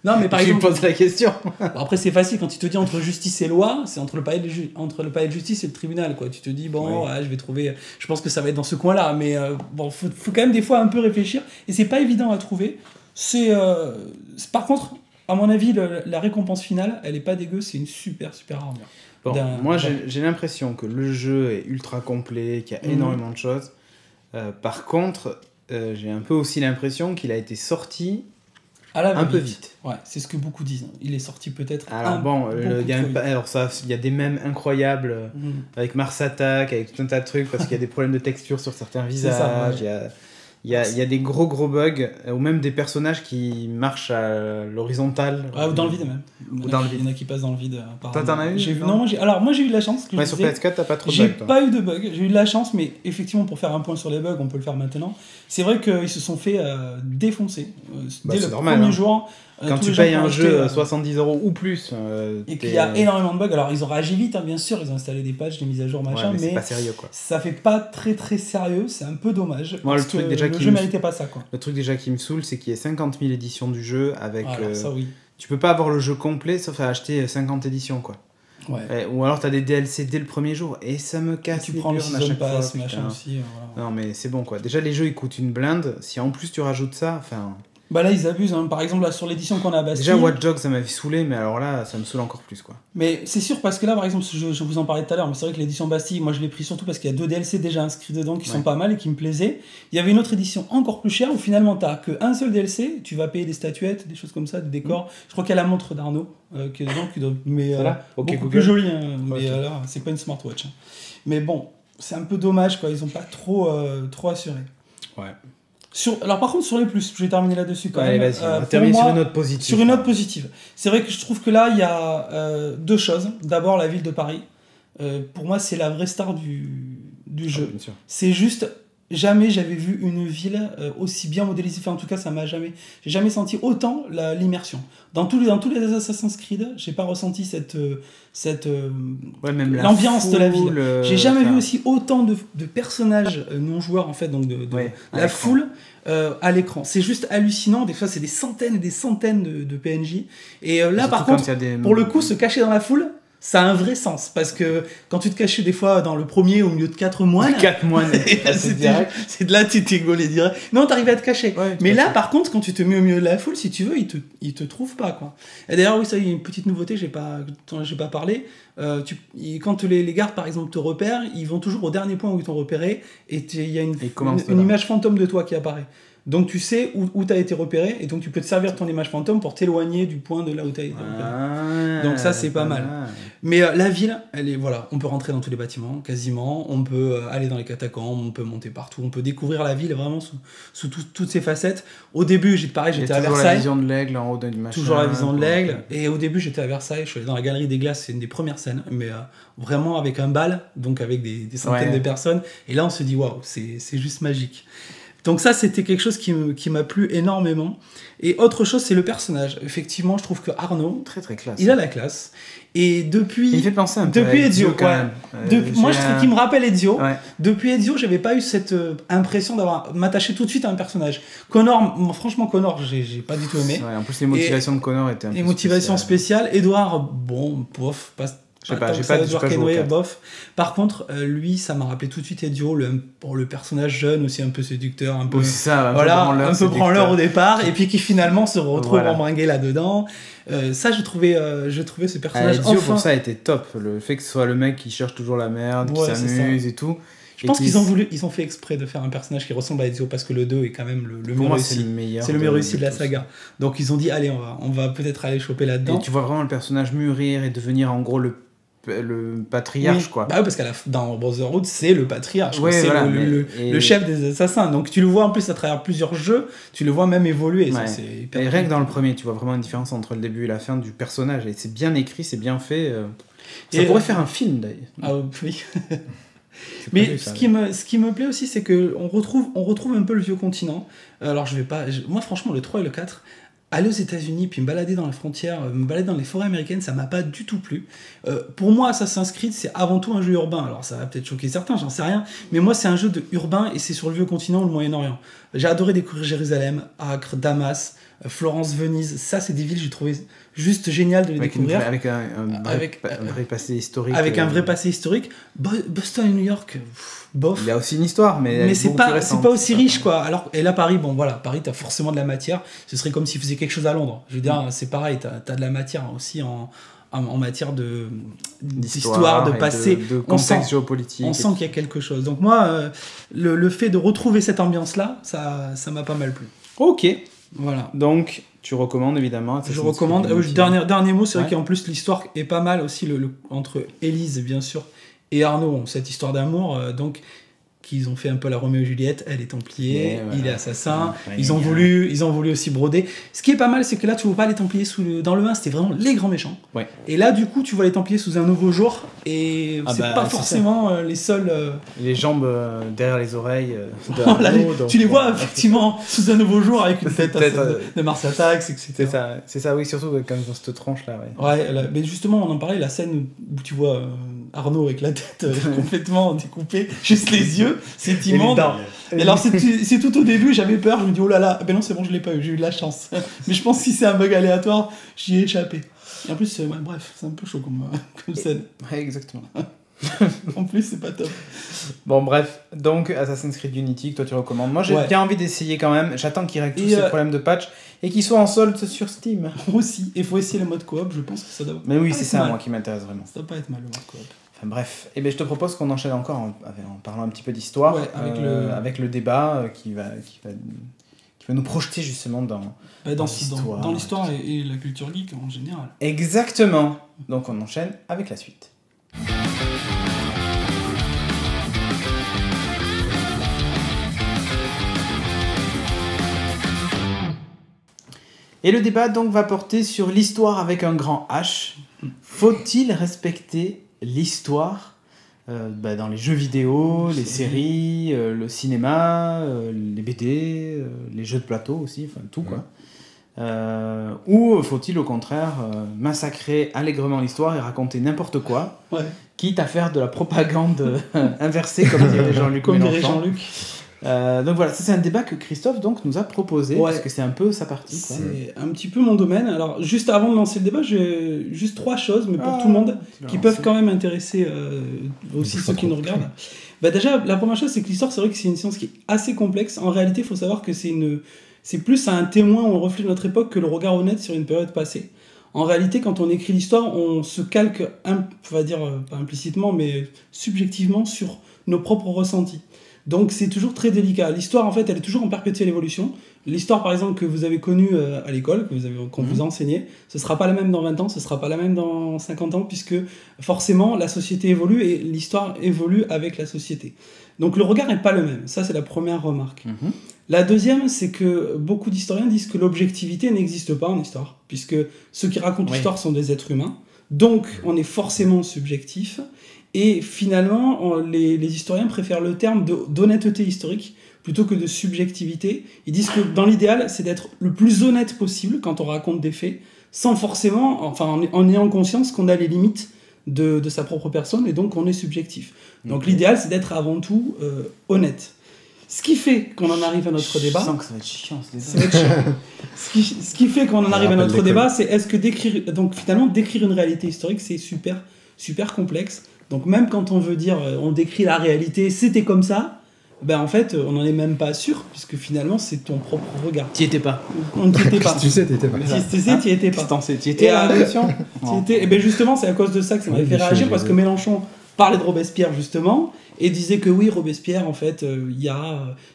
Non, mais par exemple, tu me poses la question. Bon, après, c'est facile quand tu te dis entre justice et loi, c'est entre le palais de justice et le tribunal, quoi. Tu te dis, bon, je vais trouver. Je pense que ça va être dans ce coin-là, mais bon, faut quand même des fois un peu réfléchir. Et c'est pas évident à trouver. Par contre, à mon avis, la récompense finale, elle est pas dégueu, c'est une super armure. Bon, moi, j'ai l'impression que le jeu est ultra complet, qu'il y a énormément de choses. Par contre, j'ai un peu aussi l'impression qu'il a été sorti un peu vite. Ouais, c'est ce que beaucoup disent. Il est sorti peut-être. Alors il y a des mèmes incroyables avec Mars Attack, avec tout un tas de trucs parce qu'il y a des problèmes de texture sur certains visages. Il y a des gros bugs, ou même des personnages qui marchent à l'horizontale. Ou dans le vide même. Il y en a qui passent dans le vide. Toi, t'en as eu? Non, moi j'ai eu de la chance. Sur PS4, t'as pas trop de bugs. J'ai toi. pas eu de bugs. J'ai eu de la chance, mais effectivement, pour faire un point sur les bugs, on peut le faire maintenant. C'est vrai qu'ils se sont fait défoncer dès le premier jour. Quand tu payes un jeu 70 € ou plus. Et qu'il y a énormément de bugs. Alors, ils ont réagi vite, bien sûr. Ils ont installé des patchs, des mises à jour, machin. Mais c'est pas sérieux, quoi. Ça fait pas très sérieux. C'est un peu dommage. Moi, parce que le jeu méritait pas ça, quoi. Le truc déjà qui me saoule, c'est qu'il y ait 50 000 éditions du jeu avec. Ça, oui. Tu peux pas avoir le jeu complet sauf à acheter 50 éditions, quoi. Ouais. Ou alors t'as des DLC dès le premier jour et ça me casse les burnes à chaque fois. Machin aussi, voilà. Non, mais c'est bon, quoi. Déjà, les jeux ils coûtent une blinde. Si en plus tu rajoutes ça, enfin. Bah là ils abusent, hein. Par exemple là, sur l'édition qu'on a à Bastille. Déjà Watch Dogs ça m'avait saoulé, mais alors là ça me saoule encore plus, quoi. Mais c'est sûr parce que là par exemple, je vous en parlais tout à l'heure, mais c'est vrai que l'édition Bastille, moi je l'ai pris surtout parce qu'il y a 2 DLC déjà inscrits dedans qui sont pas mal et qui me plaisaient. Il y avait une autre édition encore plus chère où finalement t'as qu'un seul DLC, tu vas payer des statuettes, des choses comme ça, des décors. Je crois qu'il y a la montre d'Arnaud qui est dedans, mais beaucoup plus jolie, hein. Mais là c'est pas une smartwatch, hein. Mais bon, c'est un peu dommage, quoi, ils ont pas trop assuré. Ouais. Alors par contre sur les plus, je vais terminer là-dessus quand même. Vas-y, on va terminer sur une note positive. Sur une note positive. C'est vrai que je trouve que là il y a 2 choses. D'abord la ville de Paris. Pour moi c'est la vraie star du jeu. Bien sûr. C'est juste, jamais j'avais vu une ville aussi bien modélisée. Enfin en tout cas j'ai jamais senti autant l'immersion. Dans tous les Assassin's Creed, j'ai pas ressenti même l'ambiance de la ville. J'ai jamais vu aussi autant de personnages non joueurs en fait, donc la foule à l'écran. C'est juste hallucinant. Des fois c'est des centaines et des centaines de PNJ. Et là par contre, pour le coup, se cacher dans la foule, ça a un vrai sens, parce que quand tu te cachais des fois dans le premier au milieu de 4 moines... 4 moines, c'est de là tu t'es gaulé direct. Non, t'arrivais à te cacher. Ouais, mais là, par contre, quand tu te mets au milieu de la foule, si tu veux, ils te trouvent pas, quoi. Et d'ailleurs, oui, ça y est, une petite nouveauté, j'ai pas parlé. Quand les gardes, par exemple, te repèrent, ils vont toujours au dernier point où ils t'ont repéré, et il y a une image fantôme de toi qui apparaît. Donc tu sais où tu as été repéré, et donc tu peux te servir de ton image fantôme pour t'éloigner du point de là où tu as été repéré. Donc ça c'est pas mal. Mais la ville, on peut rentrer dans tous les bâtiments, quasiment, on peut aller dans les catacombes, on peut monter partout, on peut découvrir la ville vraiment sous toutes ses facettes. Au début, j'étais à Versailles. Toujours la vision de l'aigle en haut du machin. Toujours la vision de l'aigle. Et au début, j'étais à Versailles, je suis allé dans la galerie des glaces, c'est une des premières scènes, mais vraiment avec un bal, donc avec des centaines de personnes. Et là, on se dit, waouh, c'est juste magique. Donc ça, c'était quelque chose qui m'a plu énormément. Et autre chose, c'est le personnage. Effectivement, je trouve que Arnaud, très très classe. Il a la classe. Et depuis... Il me fait penser un peu depuis à Ezio, quand même. Moi, je trouve qu'il me rappelle Ezio. Ouais. Depuis Ezio, j'avais pas eu cette impression m'attacher tout de suite à un personnage. Connor, franchement, j'ai pas du tout aimé. Ouais, en plus, les motivations de Connor étaient un peu spéciales. Les motivations spéciales. Edouard, bon, pof, pas... J'ai pas joué bof. Par contre, lui, ça m'a rappelé tout de suite Ezio, le personnage jeune aussi un peu séducteur, un peu un peu branleur au départ, et puis qui finalement se retrouve embringué là-dedans. Ça, je trouvais ce personnage Ezio pour ça était top. Le fait que ce soit le mec qui cherche toujours la merde, qui s'amuse et tout. Je pense qu'ils ont fait exprès de faire un personnage qui ressemble à Ezio parce que le 2 est quand même le mieux réussi. C'est le mieux réussi de la saga. Donc ils ont dit allez, on va peut-être aller choper là-dedans. Et tu vois vraiment le personnage mûrir et devenir en gros le patriarche, quoi. Bah oui, parce que dans Brotherhood, c'est le patriarche. Ouais, c'est voilà, le chef des assassins. Donc tu le vois en plus à travers plusieurs jeux, tu le vois même évoluer. Ouais. Ça, et rien que dans le premier, tu vois vraiment une différence entre le début et la fin du personnage. Et c'est bien écrit, c'est bien fait. Ça pourrait faire un film, d'ailleurs. Ah oui. Mais ce qui me plaît aussi, c'est qu'on retrouve un peu le vieux continent. Alors moi franchement, le 3 et le 4, aller aux États-Unis puis me balader dans les frontières, me balader dans les forêts américaines, ça m'a pas du tout plu. Pour moi, Assassin's Creed, c'est avant tout un jeu urbain. Alors ça va peut-être choquer certains, j'en sais rien, mais moi c'est un jeu de urbain et c'est sur le vieux continent ou le Moyen-Orient. J'ai adoré découvrir Jérusalem, Acre, Damas, Florence, Venise. Ça, c'est des villes j'ai trouvé juste génial de les découvrir. Avec un vrai passé historique. Avec un vrai passé historique. Boston et New York, bof. Il y a aussi une histoire, mais c'est pas aussi riche, quoi. Alors, et là, Paris, Paris, t'as forcément de la matière. Ce serait comme s'il faisait quelque chose à Londres. Je veux dire, c'est pareil, t'as de la matière aussi en matière d'histoire, de passé. De contexte géopolitique. On sent qu'il y a quelque chose. Donc moi, le fait de retrouver cette ambiance-là, ça m'a pas mal plu. Ok. Voilà. Donc, tu recommandes évidemment. Je recommande. Dernier mot, c'est vrai qu'en plus l'histoire est pas mal aussi entre Élise bien sûr et Arnaud, cette histoire d'amour qu'ils ont fait un peu la Roméo et Juliette, elle est templier, il est assassin, ils ont voulu aussi broder. Ce qui est pas mal, c'est que là tu vois pas les templiers dans le 1, c'était vraiment les grands méchants. Ouais. Et là du coup tu vois les templiers sous un nouveau jour et c'est pas forcément les seuls les jambes derrière les oreilles tu les vois effectivement sous un nouveau jour avec une tête de Mars Attacks, etc. C'est ça, oui, surtout quand ils ont cette tronche là. Mais justement on en parlait, la scène où tu vois Arnaud avec la tête complètement découpée, juste les yeux, c'est immonde. Et alors c'est tout au début, j'avais peur, je me dis oh là là, ben non c'est bon, je l'ai pas eu, j'ai eu de la chance. Mais je pense que si c'est un bug aléatoire, j'y ai échappé. Et en plus, bref, c'est un peu chaud comme scène. Ouais, exactement. En plus, c'est pas top. Bon, bref, donc Assassin's Creed Unity que toi tu recommandes. Moi j'ai bien envie d'essayer quand même. J'attends qu'ils règlent tous ces problèmes de patch et qu'ils soient en solde sur Steam. Aussi, il faut essayer le mode coop, je pense que ça doit. Mais oui, c'est ça, moi qui m'intéresse vraiment. Ça doit pas être mal le mode coop. Enfin bref, je te propose qu'on enchaîne encore en parlant un petit peu d'histoire, avec le débat qui va nous projeter justement dans l'histoire et la culture geek en général. Exactement. Donc on enchaîne avec la suite. Et le débat donc va porter sur l'histoire avec un grand H. Faut-il respecter l'histoire dans les jeux vidéo, les séries, le cinéma, les BD, les jeux de plateau aussi, enfin tout quoi. Ou faut-il au contraire massacrer allègrement l'histoire et raconter n'importe quoi, quitte à faire de la propagande inversée comme dirait Jean-Luc Mélenchon. Donc voilà, ça c'est un débat que Christophe donc nous a proposé, parce que c'est un peu sa partie. C'est un petit peu mon domaine. Alors juste avant de lancer le débat, j'ai juste 3 choses, mais pour tout le monde, qui peuvent quand même intéresser aussi ceux qui nous regardent. Déjà, la première chose, c'est que l'histoire, c'est vrai que c'est une science qui est assez complexe. En réalité, il faut savoir que c'est plus un témoin ou un reflet de notre époque que le regard honnête sur une période passée. En réalité, quand on écrit l'histoire, on se calque, on va dire, pas implicitement, mais subjectivement sur nos propres ressentis. Donc c'est toujours très délicat. L'histoire, en fait, elle est toujours en perpétuelle évolution. L'histoire, par exemple, que vous avez connue à l'école, qu'on vous a enseignée, ce ne sera pas la même dans 20 ans, ce ne sera pas la même dans 50 ans, puisque forcément, la société évolue et l'histoire évolue avec la société. Donc le regard n'est pas le même. Ça, c'est la première remarque. La deuxième, c'est que beaucoup d'historiens disent que l'objectivité n'existe pas en histoire, puisque ceux qui racontent l'histoire sont des êtres humains. Donc, on est forcément subjectif. Et finalement, les historiens préfèrent le terme d'honnêteté historique plutôt que de subjectivité. Ils disent que dans l'idéal, c'est d'être le plus honnête possible quand on raconte des faits, sans forcément, en ayant conscience qu'on a les limites de sa propre personne et donc on est subjectif. Donc l'idéal, c'est d'être avant tout honnête. Ce qui fait qu'on en arrive à notre débat. Je sens que ça va être chiant, ce qui fait qu'on en arrive à notre débat, c'est est-ce que d'écrire une réalité historique, c'est super, super complexe. Donc même quand on veut dire, on décrit la réalité, c'était comme ça, en fait, on n'en est même pas sûr, puisque finalement, c'est ton propre regard. T'y étais pas. On n'y était pas. Tu sais, t'y étais pas. T'y étais pas. T'y étais à la question. Et justement, c'est à cause de ça que ça m'avait fait réagir, parce que Mélenchon parlait de Robespierre justement, et disait que oui, Robespierre, en fait,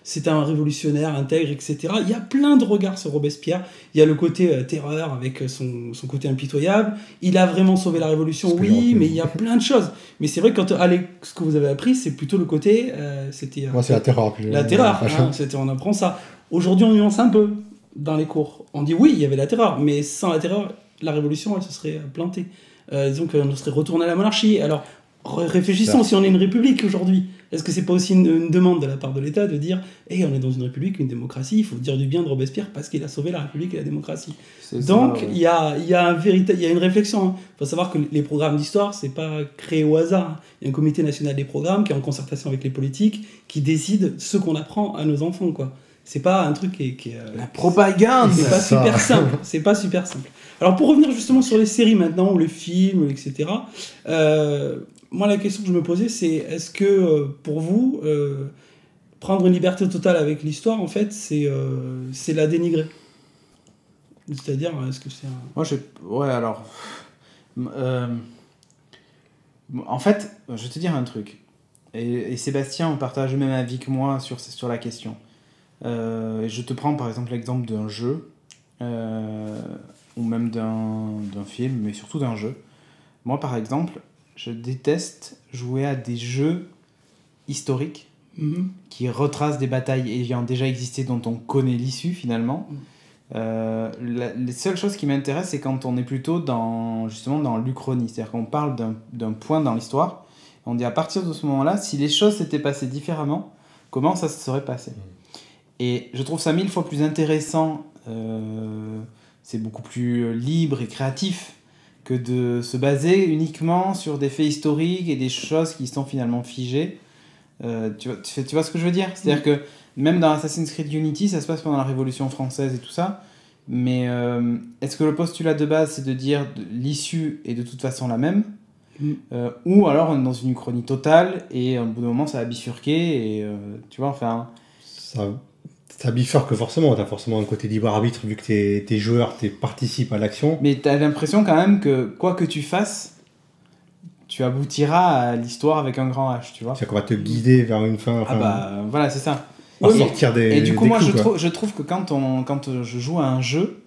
c'était un révolutionnaire intègre, etc. Il y a plein de regards sur Robespierre. Il y a le côté terreur avec son côté impitoyable. Il a vraiment sauvé la révolution, oui, mais il y a plein de choses. Mais c'est vrai que ce que vous avez appris, c'est plutôt le côté... Moi, c'est la terreur. La terreur, on apprend ça. Aujourd'hui, on nuance un peu dans les cours. On dit oui, il y avait la terreur, mais sans la terreur, la révolution, elle se serait plantée. Disons qu'on serait retourné à la monarchie. Alors, réfléchissons, si on est une république aujourd'hui, est-ce que c'est pas aussi une demande de la part de l'État de dire hey, on est dans une république, une démocratie, il faut dire du bien de Robespierre parce qu'il a sauvé la république et la démocratie. Donc il y a une réflexion. Il faut savoir que les programmes d'histoire, c'est pas créé au hasard. Il y a un comité national des programmes qui est en concertation avec les politiques qui décide ce qu'on apprend à nos enfants, quoi. C'est pas un truc qui est la propagande. C'est pas super simple. C'est pas super simple. Alors pour revenir justement sur les séries maintenant, ou les films, etc. Moi, la question que je me posais, c'est est-ce que pour vous, prendre une liberté totale avec l'histoire, en fait, c'est la dénigrer? C'est-à-dire, est-ce que c'est un... Moi, ouais, alors... en fait, je vais te dire un truc. Et Sébastien, on partage le même avis que moi sur la question. Je te prends par exemple l'exemple d'un jeu, ou même d'un film, mais surtout d'un jeu. Moi, par exemple... Je déteste jouer à des jeux historiques qui retracent des batailles ayant déjà existé dont on connaît l'issue finalement. Les seules choses qui m'intéressent, c'est quand on est plutôt justement dans l'Uchronie. C'est-à-dire qu'on parle d'un point dans l'histoire. On dit à partir de ce moment-là, si les choses s'étaient passées différemment, comment ça se serait passé. Et je trouve ça 1000 fois plus intéressant. C'est beaucoup plus libre et créatif que de se baser uniquement sur des faits historiques et des choses qui sont finalement figées. Tu vois ce que je veux dire ? C'est-à-dire que même dans Assassin's Creed Unity, ça se passe pendant la Révolution française et tout ça, mais est-ce que le postulat de base, c'est de dire l'issue est de toute façon la même, ou alors on est dans une uchronie totale et au bout d'un moment ça a bifurqué et tu vois, enfin... Ça bifurque forcément, t'as forcément un côté libre arbitre vu que t'es joueur, tu participes à l'action. Mais t'as l'impression quand même que quoi que tu fasses, tu aboutiras à l'histoire avec un grand H, tu vois. C'est-à-dire qu'on va te guider vers une fin. Voilà, c'est ça. Sortir et du coup, moi, je trouve que quand je joue à un jeu,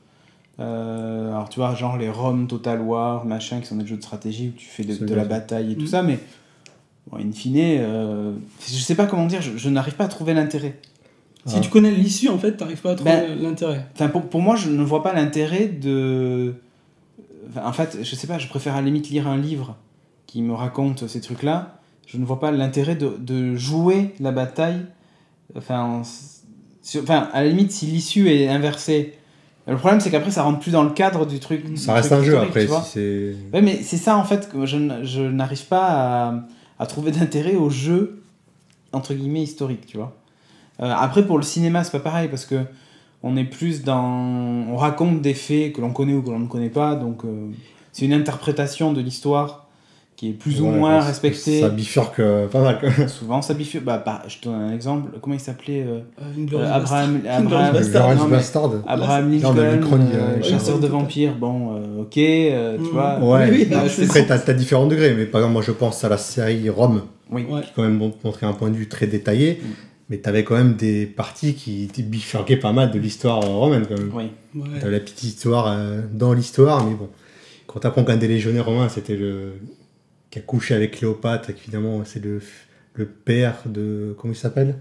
alors tu vois, genre les Rome Total War, machin, qui sont des jeux de stratégie où tu fais de la bataille et tout ça, mais bon, in fine, je sais pas comment dire, je n'arrive pas à trouver l'intérêt. Si tu connais l'issue, en fait, t'arrives pas à trouver l'intérêt. Pour moi, je ne vois pas l'intérêt de... En fait, je sais pas, je préfère à la limite lire un livre qui me raconte ces trucs-là. Je ne vois pas l'intérêt de jouer la bataille. Enfin, à la limite, si l'issue est inversée... Le problème, c'est qu'après, ça rentre plus dans le cadre du truc. Ça reste un jeu, après, si c'est... Ouais, mais c'est ça, en fait, que je n'arrive pas à trouver d'intérêt au jeu, entre guillemets, historique, tu vois. Après, pour le cinéma, c'est pas pareil, parce que on est plus on raconte des faits que l'on connaît ou que l'on ne connaît pas, donc c'est une interprétation de l'histoire qui est plus ou moins respectée. Ça bifurque pas mal, quoi. Souvent, ça bifurque. Je te donne un exemple. Comment il s'appelait Abraham Lincoln, chasseur de vampires. Bon, ok, tu vois. Ouais. Après, t'as différents degrés, mais par exemple, moi, je pense à la série Rome, qui quand même montrait un point de vue très détaillé. Mais t'avais quand même des parties qui bifurquaient pas mal de l'histoire romaine, quand même. Oui. T'avais la petite histoire dans l'histoire, mais bon. Quand t'apprends qu'un des légionnaires romains, c'était qui a couché avec Cléopâtre, et qu'évidemment, c'est le père de... Comment il s'appelle ?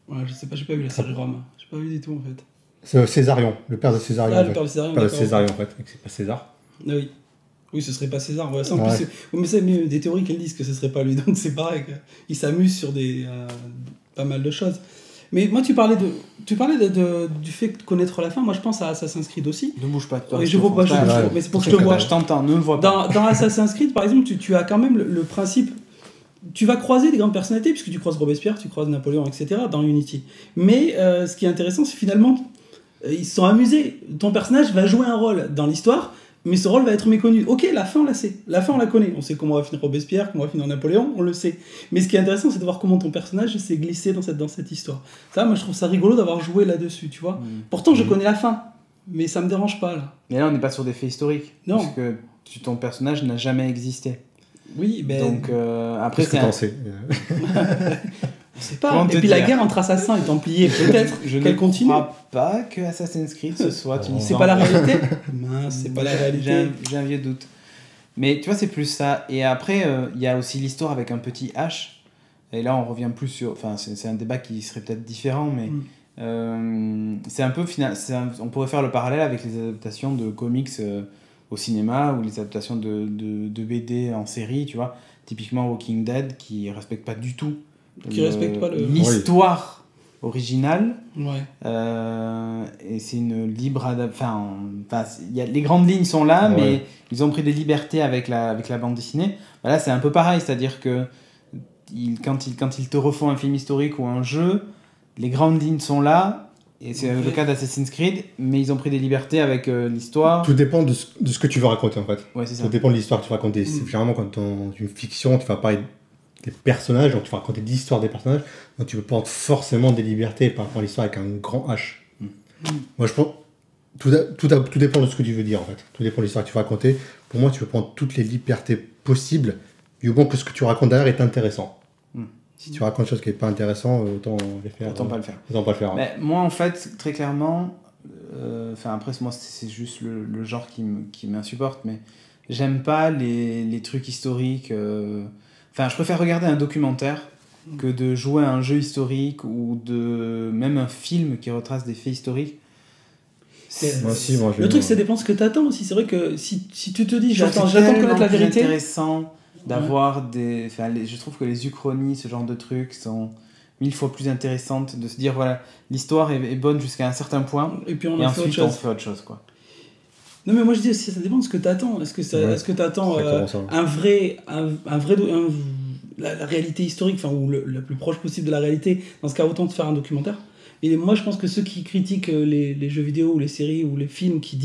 Ouais, je sais pas, j'ai pas vu la série Rome. J'ai pas vu du tout, en fait. C'est Césarion, le père de Césarion. Le père de Césarion. Le père de Césarion, en fait, et que c'est pas César. Ah oui. Oui, ce serait pas César. Voilà, ça, en plus, mais ça, des théories qui disent que ce serait pas lui, donc c'est pareil. Il s'amuse sur pas mal de choses. Mais moi, tu parlais du fait de connaître la fin. Moi, je pense à Assassin's Creed aussi. Ne bouge pas. Oui, je vois pas, mais c'est pour que je te vois. Je t'entends, ne me vois pas. Dans Assassin's Creed, par exemple, tu as quand même le principe... Tu vas croiser des grandes personnalités, puisque tu croises Robespierre, tu croises Napoléon, etc., dans Unity. Mais ce qui est intéressant, c'est finalement, ils se sont amusés. Ton personnage va jouer un rôle dans l'histoire, mais ce rôle va être méconnu. Ok, la fin, on la sait. La fin, on la connaît. On sait comment va finir Robespierre, comment va finir Napoléon, on le sait. Mais ce qui est intéressant, c'est de voir comment ton personnage s'est glissé dans cette histoire. Ça, moi, je trouve ça rigolo d'avoir joué là-dessus, tu vois. Pourtant, je connais la fin, mais ça me dérange pas, là. Mais là, on n'est pas sur des faits historiques. Non. Parce que ton personnage n'a jamais existé. Oui, mais... Donc, après, Qu'est-ce que t'en sais On sait pas. Et puis la guerre entre assassins et templiers, peut-être qu'elle continue. Je ne crois pas que Assassin's Creed ce soit une C'est pas la réalité. Mince, c'est pas la réalité. J'ai un vieux doute. Mais tu vois, c'est plus ça. Et après, il y a aussi l'histoire avec un petit H. Et là, on revient plus sur... Enfin, c'est un débat qui serait peut-être différent, mais c'est un peu... On pourrait faire le parallèle avec les adaptations de comics au cinéma ou les adaptations de BD en série, tu vois. Typiquement Walking Dead, qui respecte pas du tout l'histoire originale. Ouais. Et c'est une libre adaptation. Enfin, les grandes lignes sont là, mais ils ont pris des libertés avec la bande dessinée. Bah là, c'est un peu pareil, c'est-à-dire que quand ils te refont un film historique ou un jeu, les grandes lignes sont là, et c'est le cas d'Assassin's Creed, mais ils ont pris des libertés avec l'histoire. Tout dépend de ce que tu veux raconter en fait. Ouais, c'est ça. Tout dépend de l'histoire que tu veux raconter. Généralement, quand dans une fiction, tu vas parler des personnages, donc tu vas raconter l'histoire des personnages, donc tu peux prendre forcément des libertés par rapport à l'histoire avec un grand H. Moi, je pense. Tout dépend de ce que tu veux dire en fait. Tout dépend de l'histoire que tu veux raconter. Pour moi, tu peux prendre toutes les libertés possibles, du moment que ce que tu racontes derrière est intéressant. Si tu racontes quelque chose qui n'est pas intéressant, autant les faire. Autant pas le faire. Autant pas le faire. Mais moi, en fait, très clairement, après, moi, c'est juste le genre qui m'insupporte, mais j'aime pas les trucs historiques. Enfin, je préfère regarder un documentaire que de jouer à un jeu historique ou même un film qui retrace des faits historiques. Le truc, ça dépend de ce que t'attends aussi. C'est vrai que si tu te dis j'attends de connaître la vérité. C'est intéressant d'avoir des. Enfin, je trouve que les uchronies, ce genre de trucs, sont 1000 fois plus intéressantes. De se dire, voilà, l'histoire est bonne jusqu'à un certain point, et ensuite on fait autre chose, quoi. Non, mais moi je dis, ça dépend de ce que t'attends. Est-ce que t'attends la réalité historique, enfin, ou la plus proche possible de la réalité? Dans ce cas, autant de faire un documentaire. Et moi, je pense que ceux qui critiquent les jeux vidéo ou les séries ou les films qui